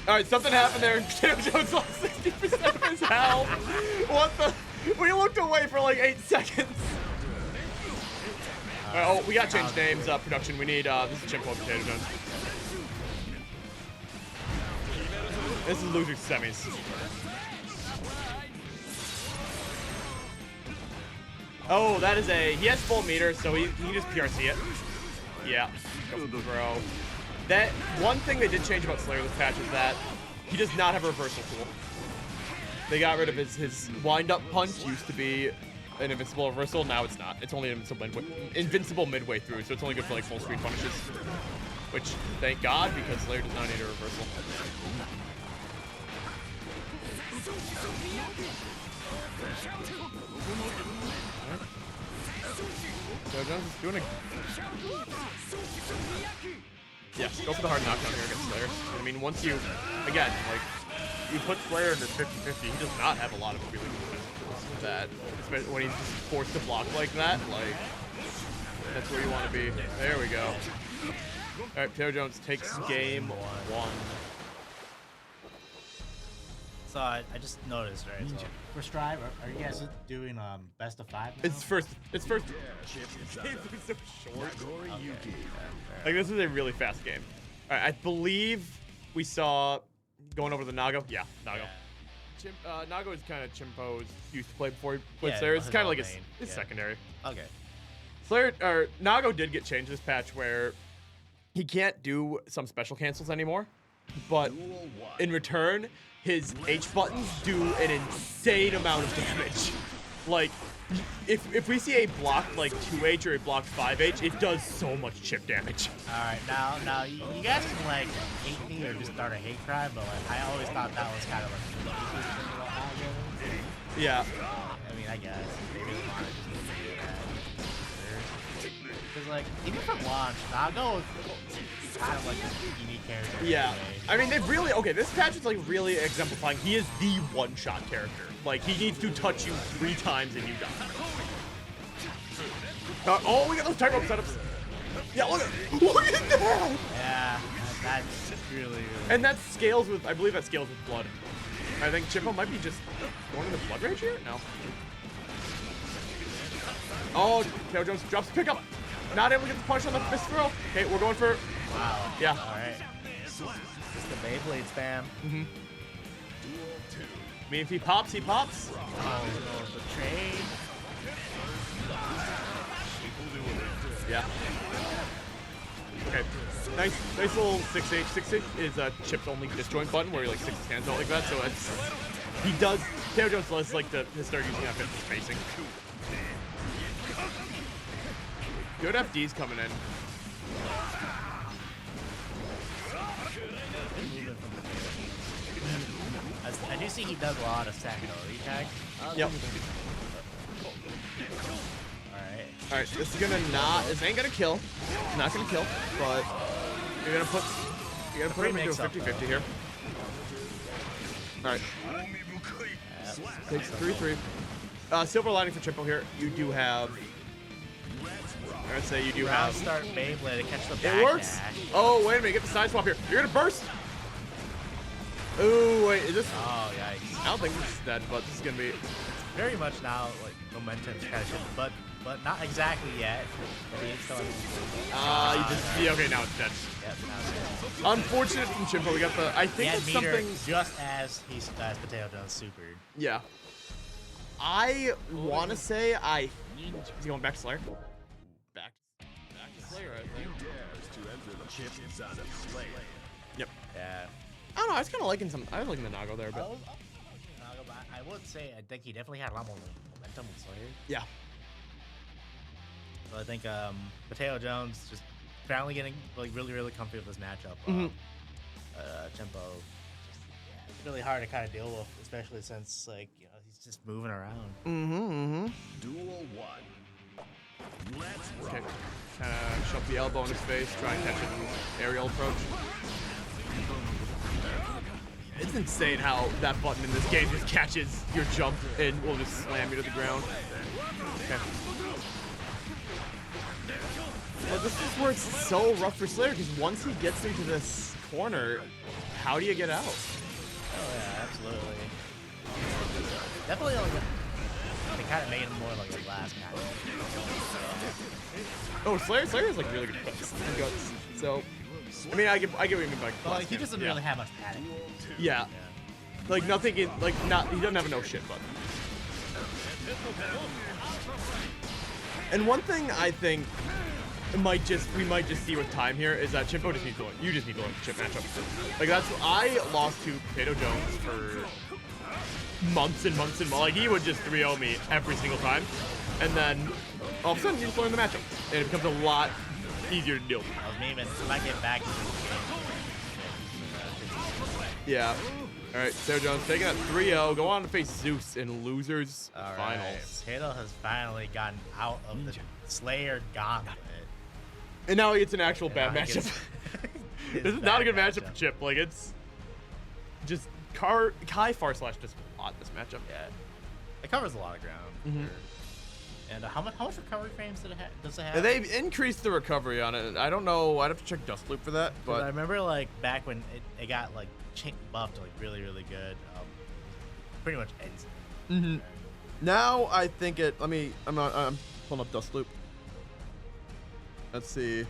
right, something happened there. Potato Jones lost 60% of his health. What the? We looked away for like 8 seconds. All right, oh, we got to change names. Production. We need. This is Chimpo Potato Jones. This is loser semis. Oh, that is a. He has full meter, so he just PRC it. Yeah. Go for the throw. That one thing they did change about Slayer this patch is that he does not have a reversal tool. They got rid of his wind-up punch. Used to be an invincible reversal. Now it's not. It's only invincible midway through, so it's only good for like full screen punishes. Which, thank God, because Slayer does not need a reversal. So Jones is doing a... Yeah, go for the hard knockdown here against Slayer. I mean, once you... Again, like, you put Slayer into 50-50, he does not have a lot of really good with that. Especially when he's just forced to block like that, like... That's where you want to be. There we go. Alright, Potato Jones takes game 1. So I just noticed, right? So for Strive, are you guys doing best of 5 now? It's first. It's so short. Like, this is a really fast game. All right, I believe we saw going over to the Nago. Yeah, Nago. Nago is kind of Chimpo's used to play before he played Slayer. It's kind of like his secondary. Okay. Slayer or Nago did get changed this patch where he can't do some special cancels anymore, but in return, his H buttons do an insane amount of damage. Like, if we see a blocked like 2H or a blocked 5H, it does so much chip damage. All right, now you guys can like hate me or just start a hate crime, but like I always thought that was kind of like Yeah. I mean, I guess they really want to just do that. Because like even from launch, Nago is kind of like a unique character. Yeah. Anyway. I mean, they've really this patch is like really exemplifying. He is the one-shot character. Like, he needs to touch you 3 times and you die. Oh, we got those tight rope setups. Yeah, look at that. Yeah, that's really. And that scales with, I believe that scales with blood. I think Chimpo might be just going into blood rage here. No. Oh, Potato Jones drops the pickup. Not able to get the punch on the fist throw. Okay, we're going for. Wow. Yeah. All right. Just the Beyblade spam. Mm-hmm. I mean, if he pops, he pops. Oh, the trade. Yeah. Okay. Nice little 6H. 6H is Chip's only disjoint button where he like sticks his hands out like that. So it's he does. Potato Jones does like to start using that bit for spacing. Good FDs coming in. I do see he does a lot of secondary tag. Yep. Alright. This is gonna this ain't gonna kill. Not gonna kill, but you're gonna put him into a 50-50 here. Alright. Takes 3-3. Silver lining for Chimpo here. You do have I'd say you do Ground have start Beyblade to catch the back it works. dash. Oh, wait a minute, get the side swap here. You're gonna burst. Ooh, wait, is this Oh, yikes. I don't think this is dead, but this is gonna be Very much now, like, momentum's kind of shifted, but not exactly yet. But he is still you just okay, now it's dead. Yep, now it's Unfortunate from Chimpo. We got the I He think had it's meter something just as Potato Jones supered. yeah. I wanna say is he going back to Slayer? Back to Slayer, I think. Yep. Yeah. I don't know, I was kinda liking I was liking the Nago there, but I would say I think he definitely had a lot more momentum with Slayer. Yeah. So I think Potato Jones just finally getting like really comfy with this matchup. Tempo, just, it's really hard to kind of deal with, especially since like he's just moving around. Duel 1. Let's rock. Okay. Kind of shove the elbow in his face, try and catch an aerial approach. It's insane how that button in this game just catches your jump and will just slam you to the ground. Okay. Well, this is where it's so rough for Slayer, because once he gets into this corner, how do you get out? Oh yeah, absolutely. Definitely like they kind of made him more like a last match. Oh, Slayer has like really good guts. So, I mean, I get what you mean by. But like he doesn't really have much panic. Yeah. Like nothing in, like not, he doesn't have a no shit button. And one thing I think we might just see with time here is that Chimpo just needs to learn. You just need to learn the chip matchup. Like I lost to Potato Jones for months and months and months. Like he would just 3-0 me every single time, and then all of a sudden you just learn the matchup, and it becomes a lot easier to deal with. I was memeing, if I get back into this game. Yeah. All right, Potato Jones taking that 3-0. Go on to face Zeus in losers All right, finals. Potato has finally gotten out of the Slayer gauntlet. And now it's an actual bad he matchup. gets- This is not a good matchup for Chip. Like it's just Kai Far Slash just a lot this matchup. Yeah, it covers a lot of ground. And how much recovery frames does it have? They've increased the recovery on it. I don't know. I'd have to check Dust Loop for that. 'Cause I But remember like back when it got like buffed like really good. Pretty much instant. now I think it. I'm pulling up Dust Loop. Let's see.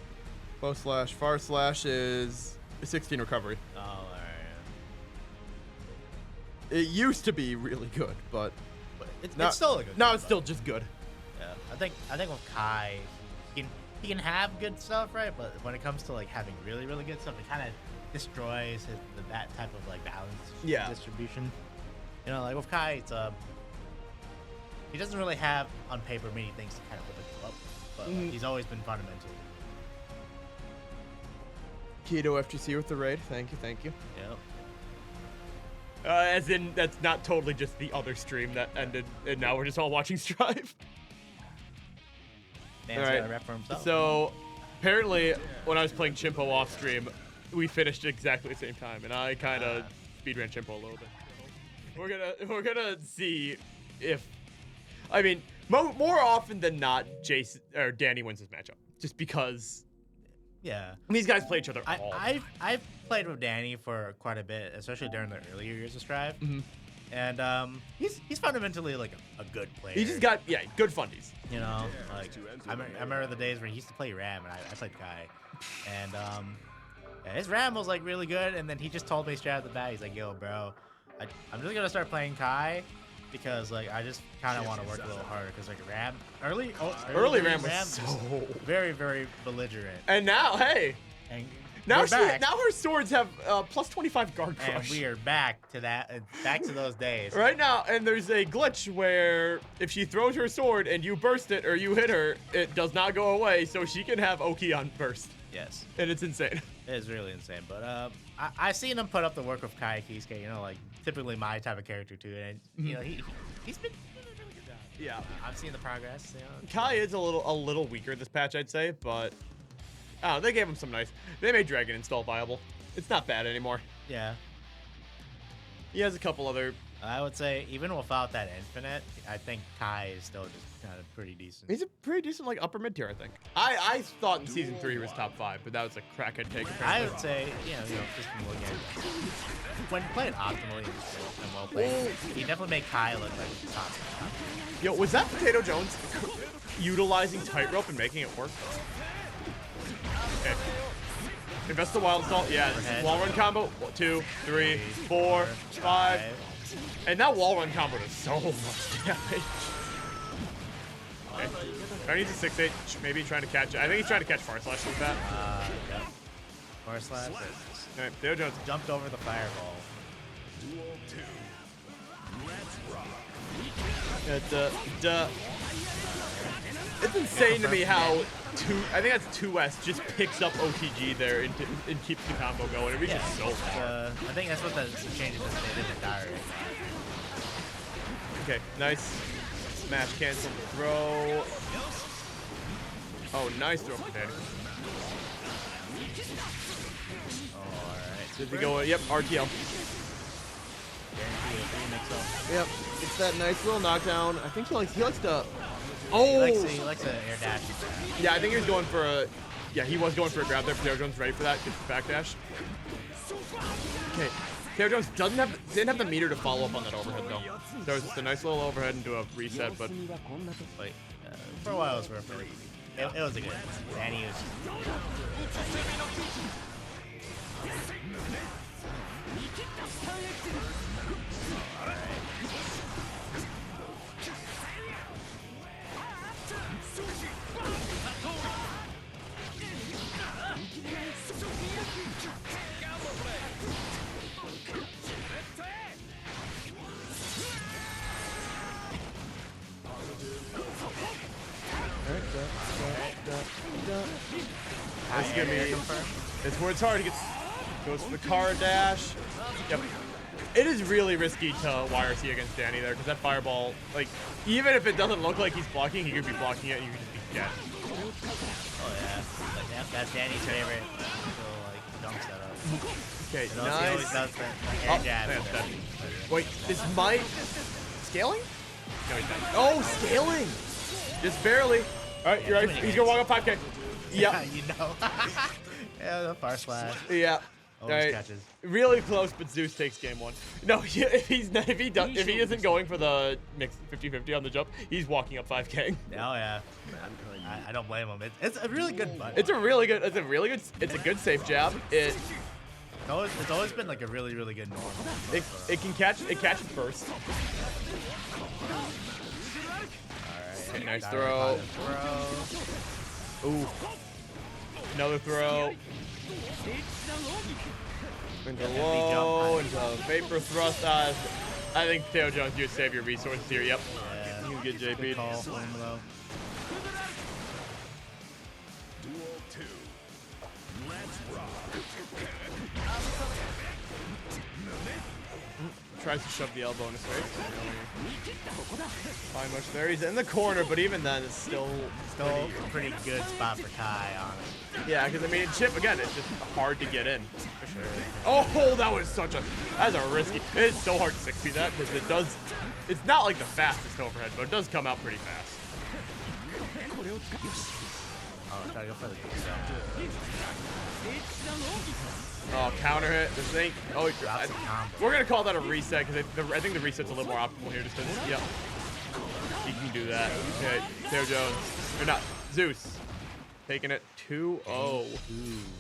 Bow Slash, Far Slash is 16 recovery. Oh, all right. It used to be really good, but But it's now, still a good. now game, it's though. still just good. Yeah, I think with Kai, he can have good stuff, right? But when it comes to like having really good stuff, it kind of destroys that type of like balance distribution. You know, like with Kai, it's he doesn't really have on paper many things to kind of hold it up, but like, he's always been fundamental. Keto FGC with the raid. Thank you. Yep. As in, that's not totally just the other stream that ended, and now we're just all watching Strive. Man's All right. got a rep for himself. So, apparently, when I was playing Chimpo off stream, we finished at exactly the same time, and I kind of speedran Chimpo a little bit. We're gonna see if, I mean, more often than not, Jason or Danny wins this matchup, just because yeah. these guys play each other all. I've played with Danny for quite a bit, especially during the earlier years of Strive. And he's fundamentally like a good player. He just got good fundies. You know, like I remember the days where he used to play Ram and I played Kai, and yeah, his Ram was like really good, and then he just told me straight out the bat, he's like, "Yo, bro, I'm just gonna start playing Kai because like I just kind of want to work a little harder because like Ram early Ram was so very belligerent." And now, hey, And now we're back. now her swords have plus 25 guard And crush. we are back to that, back to those days. Right now, and there's a glitch where if she throws her sword and you burst it or you hit her, it does not go away, so she can have Oki on burst. Yes, And it's insane. it is really insane. But I seen him put up the work of Kai Kisuke, you know, like typically my type of character too, and you know he's been doing a really good job. Yeah. I've seen the progress. You know, Kai is a little weaker this patch, I'd say, but they gave him some nice. They made Dragon install viable. It's not bad anymore. yeah. He has a couple other. I would say even without that infinite, I think Kai is still just kind of pretty decent. He's a pretty decent like upper mid tier, I think. I thought in season 3 he was top 5, but that was a crackhead take. I apparently. would say, you know, just from looking at when played optimally and well played, he definitely made Kai look like top. Yo, was that Potato Jones utilizing tightrope and making it work? Okay. Invest the wild assault. Yeah, this is wall run combo. 1, 2, 3, 4, 5. And that wall run combo does so much damage. Okay. I need a 6-8. Maybe trying to catch it. I think he's trying to catch Far Slash with that. Yep. Force slash. Alright, Potato Jones. Jumped over the fireball. Duel 2. It's insane to me how I think that's 2S just picks up OTG there and keeps the combo going. It reaches so far. I think that's what the changes that they did in the diary. Okay, nice. Smash cancel the throw. Oh, nice throw from Danny. Alright. Did we go? Yep, RTL. Yep, it's that nice little knockdown. I think he likes to. Oh! He likes to air dash. Yeah, I think he was going for a. Yeah, he was going for a grab there. Taylor Jones ready for that. Gets the back dash. Okay, Taylor Jones didn't have the meter to follow up on that overhead though. So it was just a nice little overhead into a reset, but. Like, for a while it was worth it. It was a good. Danny was. It's gonna be. It's where it's hard. He goes for the car dash. Yep. It is really risky to YRC against Danny there because that fireball, like, even if it doesn't look like he's blocking, he could be blocking it and you could just be dead. Oh yeah, that's Danny's favorite. So like dunk setup. Okay, He always nice. does the air jab. that's dead. Wait, this might scaling? No, he's not. Oh, scaling! Just barely. All right, you're right. He's gonna walk up 5K. Yep. You know. Yeah, the far slash. Yeah. Always Right. catches. Really close, but Zeus takes game one. No, if he isn't going for the mix 50-50 on the jump, he's walking up 5K. Oh yeah. I don't blame him. It's a really good button. It's a good safe jab. It's always been like a really good normal. it catches first. Alright. Okay, nice throw. Ooh. Another throw. Into low, into vapor thrust. I think Theo Jones, you save your resources here. Yep. Yeah. You can get JP. Good call from him, though. Duel 2. Let's rock. Tries to shove the elbow in his face. Find much there. He's in the corner, but even then, it's still A pretty good spot for Kai on it. yeah. Because I mean, chip again, it's just hard to get in. For sure. Oh, that's a risky. It's so hard to 60 that because it does. It's not like the fastest overhead, but it does come out pretty fast. Oh, try to go for the Oh, counter hit. This thing. Oh, drops the combo. we're gonna call that a reset because I think the reset's a little more optimal here. Just because, yeah, he can do that. Okay, Theo Jones. Or not, Zeus. Taking it 2-0.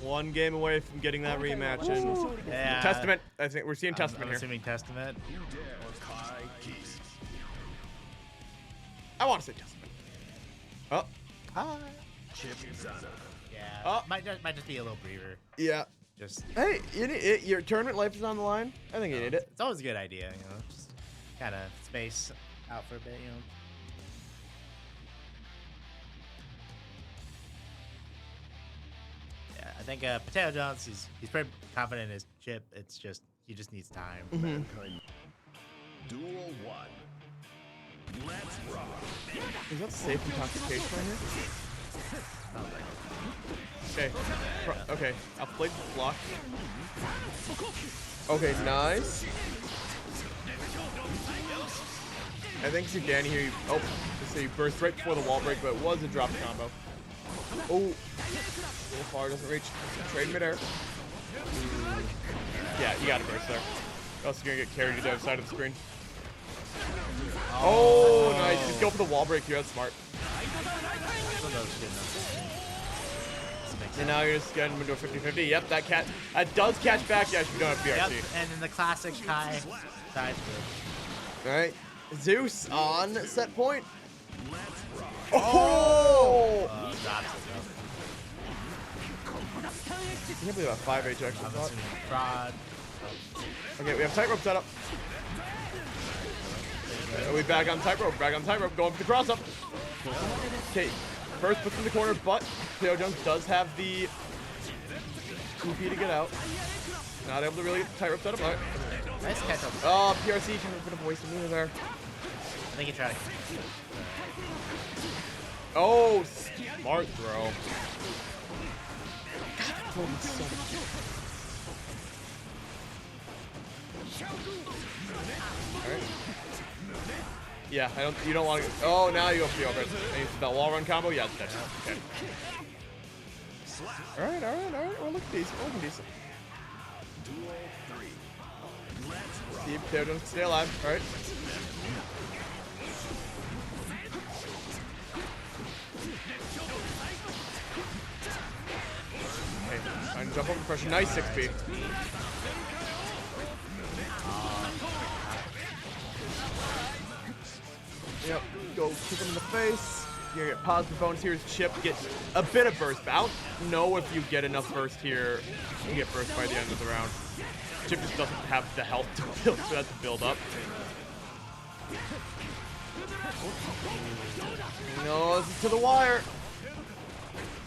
One game away from getting that rematch. And Yeah. Testament. I think we're seeing Testament I'm here. assuming Testament. You dare Kai Geese. I want to say Testament. Oh. Hi. Chip Zana. Yeah. Oh. Might just be a little breather. Yeah. Just. Hey, your tournament life is on the line. I think you need it. It's always a good idea, you know. Just kind of space out for a bit, you know. Yeah, I think Potato Jones, he's pretty confident in his chip. It's just he just needs time. Mankind. Duel 1. Let's rock. Is that safe intoxication right here? Okay. Okay. I'll play the block. Okay, nice. I think see Danny here. Oh, so you burst right before the wall break, but it was a drop combo. Oh, a little far, doesn't reach. Trade midair. Yeah, you gotta burst there. Or else you're gonna get carried to the other side of the screen. Oh, nice. Just go for the wall break here. That's smart. And now you're just getting into a 50-50. Yep, that does catch back. Yes, you don't have BRC. Yep, and then the classic Kai side flip. All right, Zeus on set point. Oh! Drops it, I can't believe a 5 ejection I'm spot. assuming fraud. Okay, we have tightrope set up. Are we back on tightrope? Back on tightrope. Going for the cross up. Okay. First puts in the corner, but Potato Jones does have the EP to get out. Not able to really get the tightrope set up. All right. Nice catch up. Oh, PRC kind of a bit of a waste of meter there. I think he tried to. Oh, smart throw. Alright. Yeah, you don't want to. Oh, now you go for the overhead. And that wall run combo? Yeah, it's dead. Okay. Alright. We're looking decent. We're looking decent. Steve, Potato Jones, stay alive. Alright. Okay, trying to jump over pressure. Nice 6B. Yep, go kick him in the face. You get positive bonus here. Chip get a bit of burst. But I don't know if you get enough burst here. You get burst by the end of the round. Chip just doesn't have the health to build, so that's to build up. No, this is to the wire.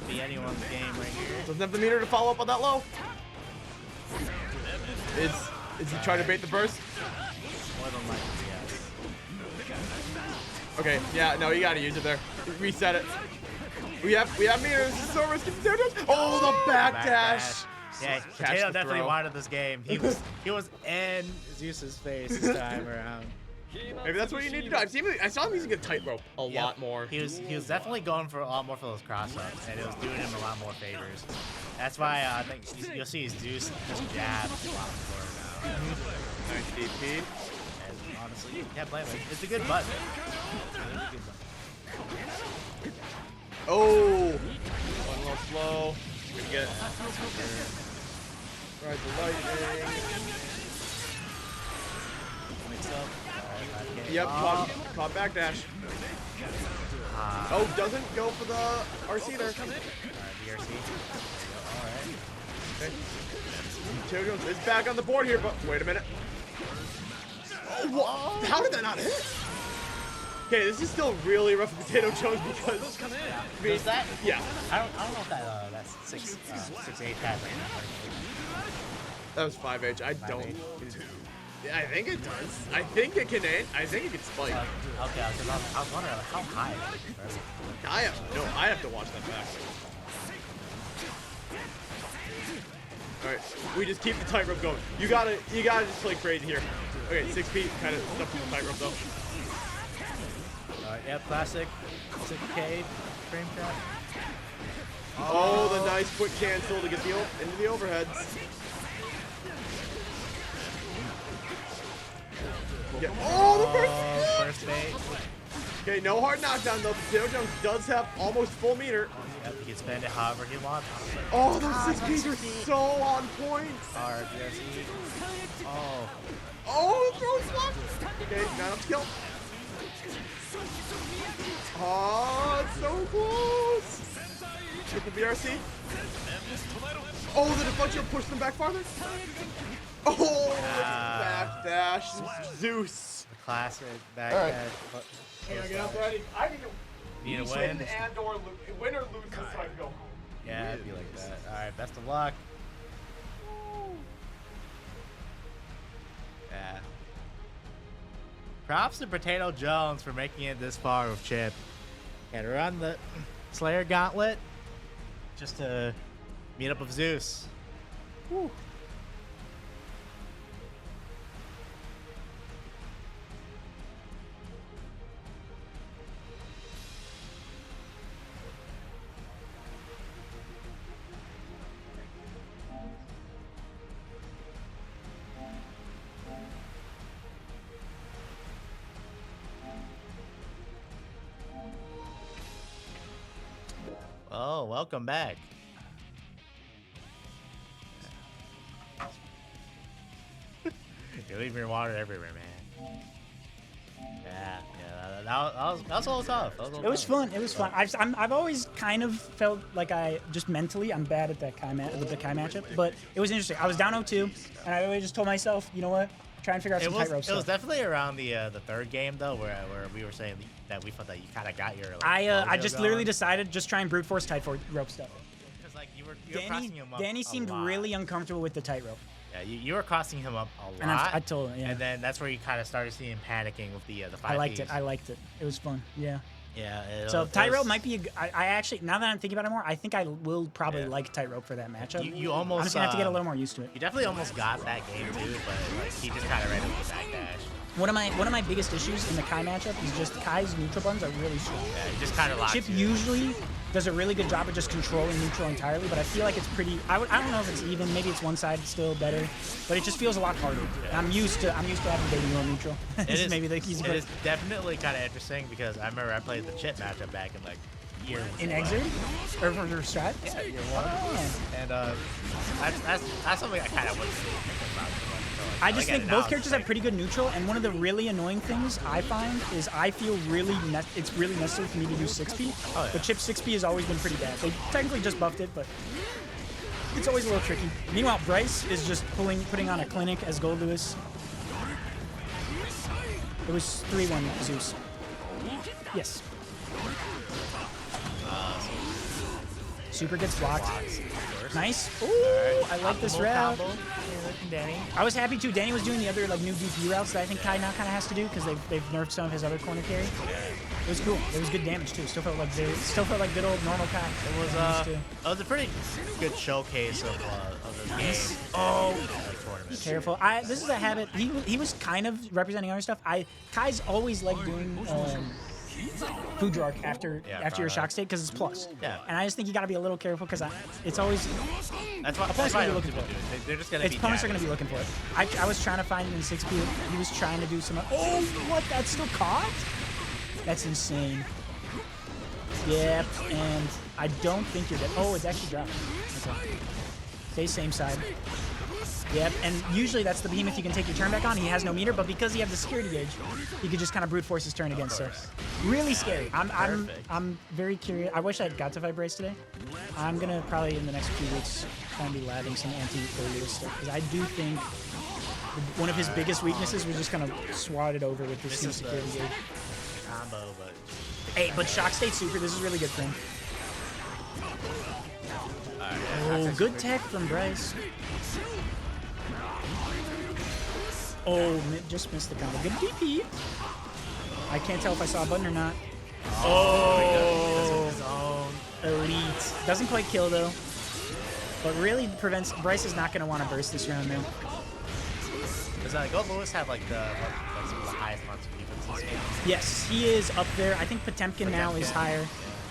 Be anyone's game right here. Doesn't have the meter to follow up on that low. Is he trying to bait the burst? More than likely, yes. Okay, yeah, no, you gotta use it there. Reset it. We have meters. This is so risky. Oh, the backdash. Yeah, Catch Potato the definitely throw. wanted this game. He was in Zeus's face this time around. Maybe that's what you need to do. I saw him using a tightrope a lot more. He was definitely going for a lot more for those cross-ups, and it was doing him a lot more favors. That's why I think you'll see Zeus just jab a lot more now. Nice DP. And honestly, you can't blame him. It's a good button. Oh! One little slow. Good get. Ride the lightning. Mix up. Alright, Yep, caught backdash. Oh, doesn't go for the RC there. Alright, BRC. Alright. Okay. Potato Jones is back on the board here, but wait a minute. Oh, what? How did that not hit? Okay, this is still really rough for Potato Jones because. I mean, Does that? Yeah. I don't know if that's 6-8 pad right now. That was 5H. I don't. 5H. Yeah, I think it does. I think it can. I think it can spike. Okay, because I was wondering like, how high is it? I have to watch that back. All right, we just keep the tightrope going. You gotta just play crazy here. Okay, 6 feet, kind of stuff with the tightrope though. Yeah, classic 6K frame trap. Oh, the nice quick cancel to get the into the overheads. Yeah. Oh, the First bait. Okay, no hard knockdown though. Potato Jones does have almost full meter. Yep, he can spend it however he wants. Oh, those 6Ps are so on point. RBRC. Oh. Oh, throw slap. Okay, not enough skill. Oh, it's so close. Get the BRC. Oh, the deflection pushed them back farther. Oh, backdash. Zeus. The classic back All right. dash. Can I get out there? I need Need to a win? and or win or lose this so I can go home. Yeah, it'd be like that. Alright, best of luck. Yeah. Props to Potato Jones for making it this far with Chip. And run the Slayer Gauntlet just to meet up with Zeus. Whew. Oh, welcome back. You're leaving your water everywhere, man. Yeah, that was a little tough. It was fun. It was fun. I've always kind of felt like I just mentally I'm bad at that with the Kai matchup, but it was interesting. I was down 0-2, and I always just told myself, you know what? Try and figure out some tightrope It was stuff. definitely around the third game though, where we were saying that we felt that you kind of got your. Like, I just literally going. decided just try and brute force tightrope stuff. Because like you were crossing him up. Danny a seemed lot. really uncomfortable with the tightrope. Yeah, you were crossing him up a lot. And I told him, yeah. And then that's where you kind of started seeing him panicking with the 5 I liked it. I liked it. It was fun. Yeah. Yeah. So tightrope might be. I actually, now that I'm thinking about it more, I think I will probably like tightrope for that matchup. You almost. I'm just gonna have to get a little more used to it. You definitely almost got that game too, but like he just kind of ran into the backdash. One of my biggest issues in the Kai matchup is just Kai's neutral buns are really strong. Yeah, he just kind of locks Chip you. usually does a really good job of just controlling neutral entirely, but I feel like it's pretty. I don't know if it's even. Maybe it's one side still better, but it just feels a lot harder. Yeah. I'm used to having Baby on neutral. It This is maybe the easy It part. is definitely kind of interesting because I remember I played the Chip matchup back in like year In one. Exert or for Strat. Yeah, year one. Oh. And that's something I kind of wasn't really thinking about. So much until I I just get think it both now, characters it's have like- pretty good neutral, and one of the really annoying things I find is I feel it's really necessary for me to use 6P. Oh, yeah. But Chip 6P has always been pretty bad. They technically just buffed it, but it's always a little tricky. Meanwhile, Bryce is just putting on a clinic as Gold Lewis. It was 3-1 Zeus. Yes. Super gets blocked. Nice. Ooh, I like this Optimal route. combo. Hey, looking Danny. I was happy too. Danny was doing the other like new DP routes that I think Kai now kind of has to do because they've nerfed some of his other corner carry. It was cool. It was good damage too. Still felt like good old normal Kai. It was a pretty good showcase of the game. Oh, Tournament. careful. This is a habit. He was kind of representing other stuff. Kai's always like doing food draw after your shock state because it's plus. Yeah. And I just think you got to be a little careful because it's always That's what opponents are I gonna be know looking people for do. it. They're just gonna Its be. opponents are going to jacked. be looking for it. I was trying to find it in 6P. He was trying to do some. Oh, what? That's still caught? That's insane. Yep, and I don't think you're dead. Oh, it's actually dropped. Okay. Stay same side. Yep, and usually that's the behemoth you can take your turn back on. He has no meter, but because he has the security gauge, he could just kind of brute force his turn again. So really scary. I'm very curious. I wish I got to fight Bryce today. I'm gonna probably in the next few weeks try and be labbing some anti-Lewis stuff because I do think one of his biggest weaknesses was just kind of swatted over with this new security gauge. Combo, but Hey, but shock state super. This is really good for him. Oh, good tech from Bryce. Oh, just missed the combo. Good DP. I can't tell if I saw a button or not. Oh, elite. Doesn't quite kill though, but really prevents. Bryce is not going to want to burst this round now. does Gold Lewis have like some of the highest amounts of defense in this game? Yes, he is up there. I think Potemkin now is higher.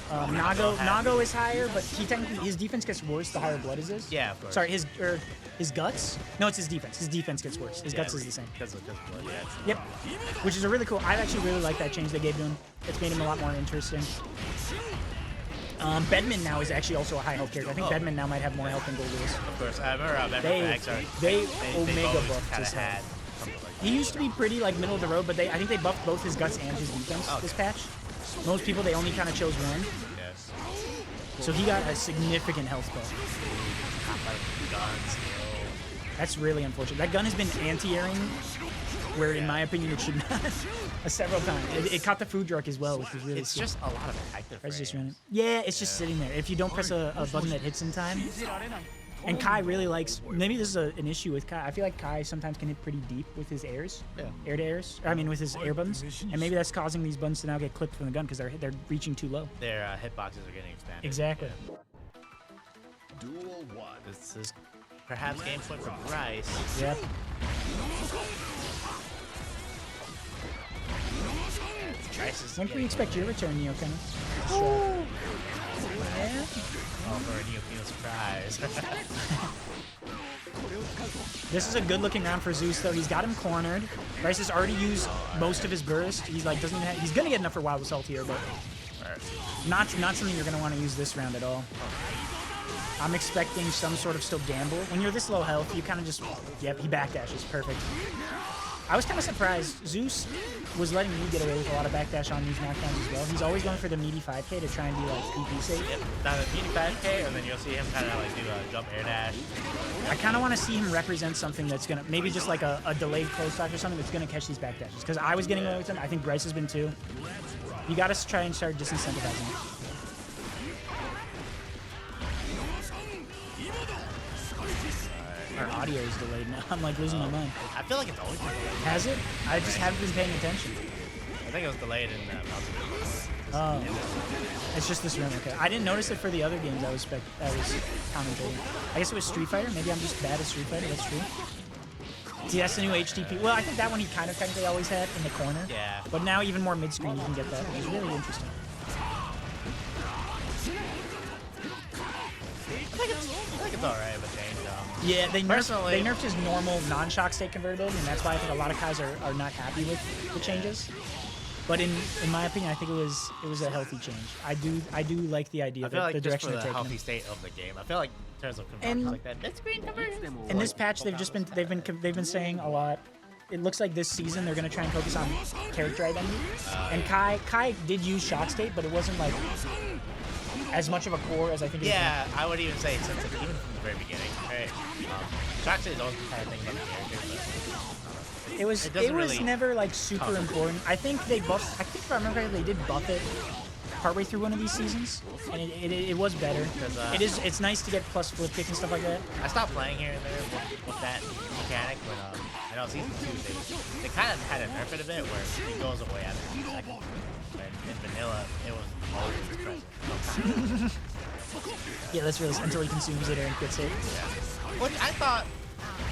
Nago is higher, but he technically his defense gets worse the higher blood is his. Yeah, of course. Sorry, his guts. No, it's his defense. His defense gets worse. His guts is the same. Because of blood, yeah. Yep. Which is a really cool. I actually really like that change they gave to him. It's made him a lot more interesting. Bedman now is actually also a high health character. I think Bedman now might have more health than Gold Lewis. Of course, I remember They Omega buffed his had health. something like He used to be pretty like middle of the road, but I think they buffed both his guts and his defense this patch. Most people they only kind of chose one, yes. so he got a significant health buff. Guns. That's really unfortunate. That gun has been anti-airing, where in my opinion it should not, several times. It caught the food truck as well, which was really. It's cool. just a lot of active Press just frames. running. Yeah, it's just sitting there. If you don't press a button that hits in time. And Kai really likes. Maybe this is an issue with Kai. I feel like Kai sometimes can hit pretty deep with his airs, air to airs. I mean, with his air buttons, and maybe that's causing these buttons to now get clipped from the gun because they're reaching too low. Their hitboxes are getting expanded. Exactly. Yeah. Duel 1. This is perhaps game point for Bryce. Yep. Bryce is When can we expect your return, Neo? Kind of. Yeah. all for a Neopino surprise. This is a good-looking round for Zeus, though. He's got him cornered. Bryce has already used most of his burst. He's like doesn't even have, he's gonna get enough for Wild Assault here, but not something you're gonna want to use this round at all. I'm expecting some sort of still gamble. When you're this low health, you kind of just yep. He backdashes perfect. I was kind of surprised. Zeus was letting me get away with a lot of backdash on these knockdowns as well. He's always going for the meaty 5K to try and be like PP safe. Yep. Now the meaty 5K, and then you'll see him kind of like do a jump air dash. I kind of want to see him represent something that's gonna maybe just like a delayed close talk or something that's gonna catch these backdashes. Because I was getting away with them. I think Bryce has been too. You got to try and start disincentivizing it. Our audio is delayed now. I'm like losing my mind. I feel like it's always delayed. Has it? I just haven't been paying attention. I think it was delayed in Mountain. Oh, it's just this room. Okay, I didn't notice it for the other games I was commentating. I guess it was Street Fighter. Maybe I'm just bad at Street Fighter. That's true. See, that's the new HTP. Well, I think that one he kind of technically always had in the corner. Yeah. But now even more mid-screen you can get that, which is really interesting. I think it's alright, but change. Yeah, they Personally- nerfed his normal non-shock state convertibility, and that's why I think a lot of guys are not happy with the changes. But in my opinion, I think it was a healthy change. I do like the idea I feel that like the just direction for they're the taking healthy him. state of the game. I feel like in terms of conversions And- like that, mid-screen conversions. In this patch, they've been saying a lot. It looks like this season they're gonna try and focus on character identity. And Kai did use shock state, but it wasn't like as much of a core as I think. Yeah, I would even say since like, even from the very beginning, right? Shock state is always the kind of thing about the character, but It was It doesn't was really never like super cover. important. I think they buffed. I think if I remember correctly, they did buff it partway through one of these seasons, and it was better. It's nice to get plus flip kick and stuff like that. I stopped playing here and there with that mechanic, but I know season 2 they kind of had a nerf it a bit where it goes away after the second. But in vanilla, it was always present. Yeah, that's really until he consumes it and gets it. Which I thought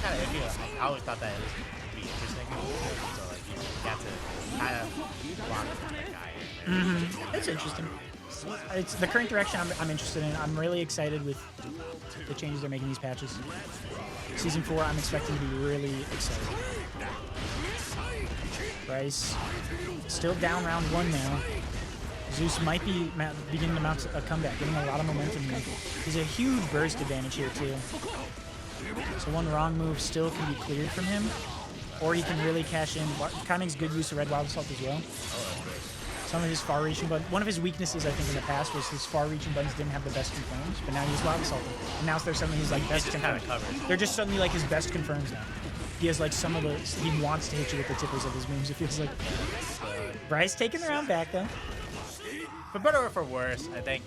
kind of iffy. I always thought that it would be interesting. So like you got to kind of block the guy. It's interesting. It's the current direction I'm interested in. I'm really excited with the changes they're making these patches. Season 4, I'm expecting to be really excited. Bryce still down round 1 now. Zeus might be beginning to mount a comeback, getting a lot of momentum here. There's a huge burst advantage here too. So one wrong move still can be cleared from him, or he can really cash in. Kind of good use of Red Wild Assault as well. Some of his far-reaching buttons. One of his weaknesses, I think, in the past was his far-reaching buttons didn't have the best confirms, but now he's Wild Assault. And now they're suddenly his like best just kinda confirms. covers. They're just suddenly like his best confirms now. He has like some of the. He wants to hit you with the tippers of his moves. It feels like. Bryce taking the round back though. For better or for worse, I think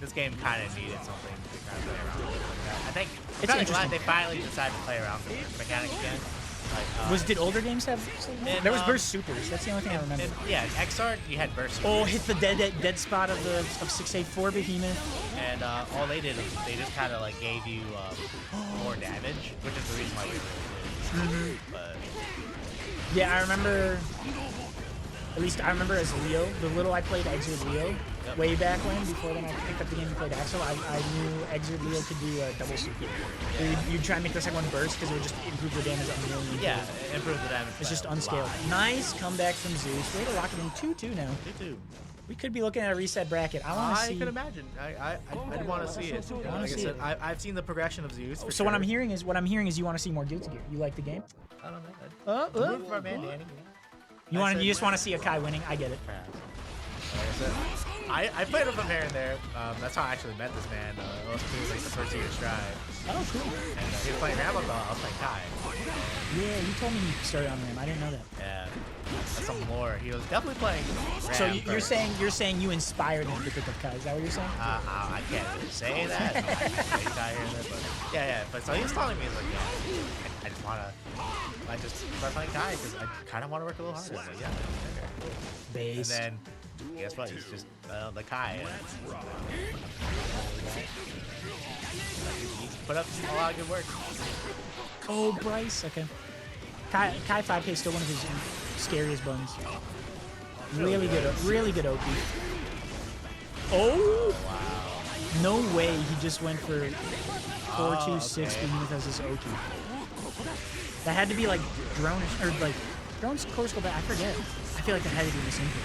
this game kind of needed something to kind of play around with. I think It's I'm kinda interesting. glad they finally decided to play around with the mechanic again. Like, Did older games have? There was burst supers. That's the only thing I remember. yeah, Xrd, you had burst. Oh, hit the dead spot of 684 Behemoth. And all they did was they just kind of like gave you more damage, which is the reason why we really did. But Yeah, I remember. At least I remember as Leo, the little I played Exert Leo way back when. Before then, I picked up the game and played Axel. I knew Exert Leo could do a double super. You'd try and make the second one burst because it would just improve the damage on the million. yeah, improve the damage. It's by just a lot. unscaled. Nice comeback from Zeus. Way to lock it in 2-2 now. 2-2. We could be looking at a reset bracket. I want to I see. could imagine. I'd want to see it. wanna Like I see said, it. I've seen the progression of Zeus. For So what I'm sure. hearing is you want to see more Guilty Gear. You like the game? I don't know. Oh, Root for our man, Danny. You just want to see a Kai winning. I get it. Perhaps. Like I said, I played with him here and there. That's how I actually met this man. It was like the first year of Strive. Oh, cool. And he was playing Rambo, I was playing Kai. Yeah, you told me you started on Ram. I didn't know that. Yeah, that's some lore. He was definitely playing Ram So you're first. saying you inspired him to pick up Kai? Is that what you're saying? I can't really say that. I play Kai here and there, but yeah. But so he was telling me, he's like, yeah, I just wanna, just start playing Kai because I kind of want to work a little harder. I was like, yeah, okay. And Base. then guess what? He's just the Kai. And he's put up a lot of good work. Oh, Bryce. Okay. Kai 5K is still one of his scariest buns. Really good OP. Oh! Wow. No way he just went for 426 okay. Behemoth as his OP. That had to be like drone or like drone's course go back. I forget. I feel like that had to be this input.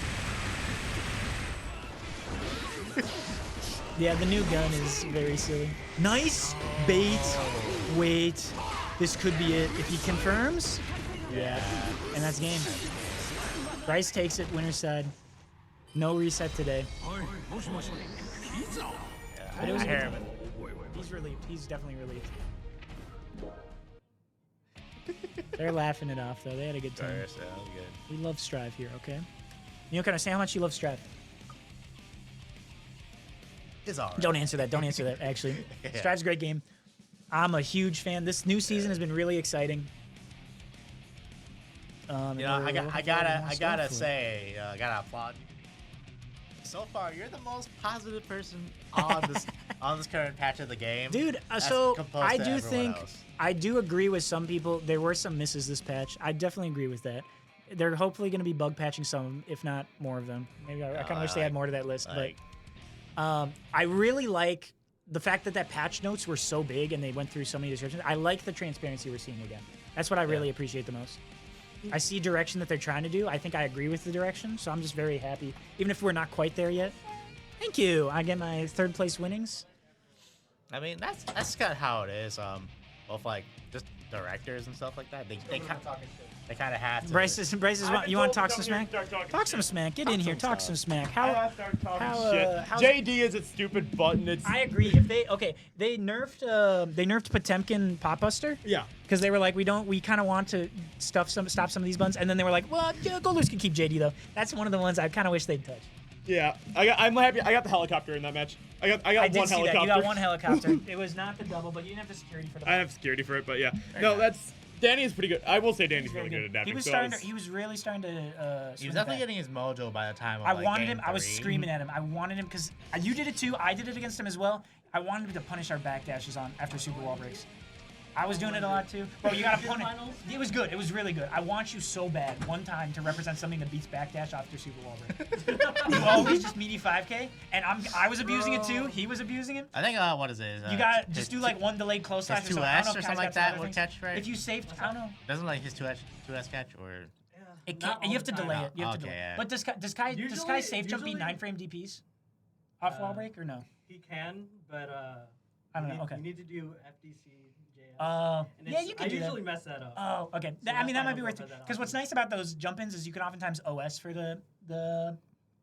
Yeah, the new gun is very silly. Nice bait. Wait, this could be it. If he confirms, yeah, and that's game. Bryce takes it winner's side. No reset today. But it was I hear him. He's relieved. He's definitely relieved. They're laughing it off, though. They had a good time. Sounds good. We love Strive here, okay? You know, can I say how much you love Strive? It's alright. Don't answer that. Don't answer that, actually. Strive's a great game. I'm a huge fan. This new season has been really exciting. You know, I gotta say, I gotta applaud you. So far, you're the most positive person on this current patch of the game, dude. as So opposed I to do everyone think else. I do agree with some people. There were some misses this patch. I definitely agree with that. They're hopefully going to be bug patching some, if not more of them. Maybe I kind of wish they had more to that list, like- but I really like the fact that patch notes were so big and they went through so many descriptions. I like the transparency we're seeing again. That's what I really appreciate the most. I see direction that they're trying to do. I think I agree with the direction, so I'm just very happy. Even if we're not quite there yet. Thank you. I get my 3rd place winnings. I mean, that's kind of how it is. Both like just directors and stuff like that. They kind of have to. Bryce is you want to talk some smack? Talk some smack. Get in here. Talk some smack. How how's- JD is a stupid button. It's I agree. If they nerfed Potemkin Popbuster. yeah. Because they were like, we kind of want to stop some of these buttons, and then they were like, well, yeah, Goldlust can keep JD though. That's one of the ones I kind of wish they'd touch. Yeah, I'm happy. I got the helicopter in that match. I got I did one see helicopter. that. You got one helicopter. It was not the double, but you didn't have the security for the. I have security for it, but yeah. No, Danny is pretty good. I will say Danny's really good at adapting. He was really starting to. He was definitely getting his mojo by the time of I like, wanted game him. I was 3. screaming at him. I wanted him because you did it too. I did it against him as well. I wanted him to punish our backdashes on after super wall breaks. I was doing it a lot too. Bro, you gotta punish. It was good. It was really good. I want you so bad one time to represent something that beats backdash after super wall break. You always just meaty 5K, and I was abusing it too. He was abusing it. I think what is it? You gotta just do like one delayed close slash or something. I don't know if or Kai's something got like some that other will things. catch, right? If you saved, I don't know. Doesn't like his 2S catch or It can't. You have to delay it. You have to Okay, delay it. yeah. But does Kai safe jump beat 9-frame DPs off wall break or no? He can, but I don't know. Okay. You need to do FDC JS. And yeah, you can I do usually that. mess that up. Oh, okay. So I mean, that that's might be why I worth don't it. play that Because what's often. nice about those jump-ins is you can oftentimes OS for the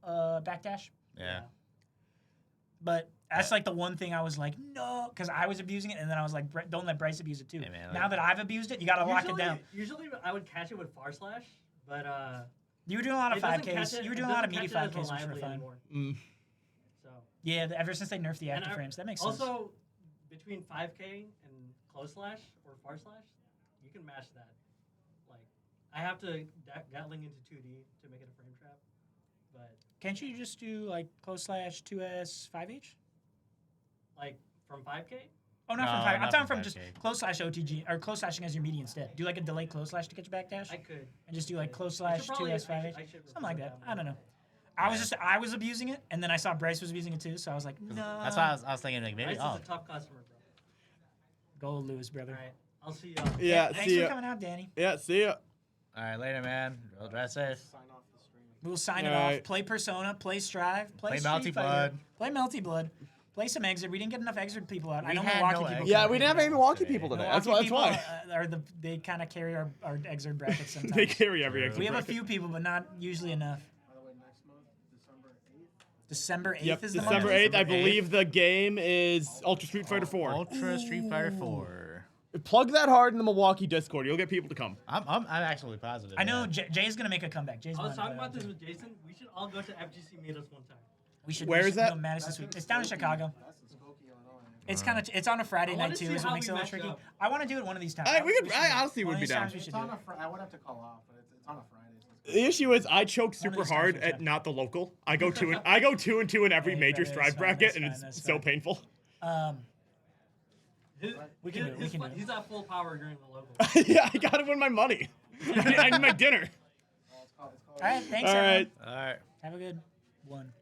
backdash. yeah. But that's like the one thing I was like, no, because I was abusing it, and then I was like, don't let Bryce abuse it too. Hey, man, Now that I've abused it, you gotta lock it down. Usually I would catch it with far slash, but You were doing a lot of it doesn't 5Ks. catch it- You were it doing a lot of doesn't meaty catch it 5Ks, as which were reliably fun. anymore. So Yeah, ever since they nerfed the active frames, that makes sense. Also, between 5K and close slash or far slash, you can match that. Like, I have to Gatling into 2D to make it a frame trap, but Can't you just do like close slash 2S 5H? like from 5K, Oh, not No, from 5. I'm not talking from from just 5K. close slash OTG or close slashing as your media instead. Do like a delayed close slash to catch a backdash, I could. and just do like close I slash should probably- 2S 5H, I should something like that. represent I don't know. I was abusing it, and then I saw Bryce was abusing it too, so I was like, no. That's why I was thinking like maybe. Bryce is a tough customer, bro. Go lose, brother. All right, I'll see you. Yeah, Thanks see for ya. coming out, Danny. Yeah, see ya. All right, later, man. Well, drive safe. We'll sign it Alright. off. Play Persona, play Strive, play Play Street Melty Fighter, Blood. play Melty Blood, play some Exit. We didn't get enough Exit people out. I We know had Milwaukee no people. Exit. Yeah, couldn't we make didn't have it any out. Milwaukee people today. That's Milwaukee why. people, are they kind of carry our Exit brackets sometimes. They carry every exit. We have a bracket. few people, but not usually enough. December 8th Yep, is the December month? 8th. I believe the game is Ultra Street Fighter 4. Ultra Street Fighter 4. Plug that hard in the Milwaukee Discord. You'll get people to come. I'm actually positive. I know yeah. Jay's gonna make a comeback. Jay's I was gonna talking about this with Jason. We should all go to FGC meet us one time. We should. Where we is should that? go Madison Suite. It's down in Chicago. It's kind of. It's on a Friday I night wanna too, see so how it makes it we a little match tricky. up. I want to do it one of these times. I honestly One would of be these down. times we should do it. I would have to call off, but it's on a Friday. So The issue is I choke One super of these times hard we'll at check. not the local. I go 2 and 2 in every Hey, major that's strive fine, bracket, that's and fine, it's that's so fine. painful. We can do it, we can do it. He's at full power during the local. Yeah, I gotta win my money. I need my dinner. All right, thanks, All everyone. right. All right. Have a good one.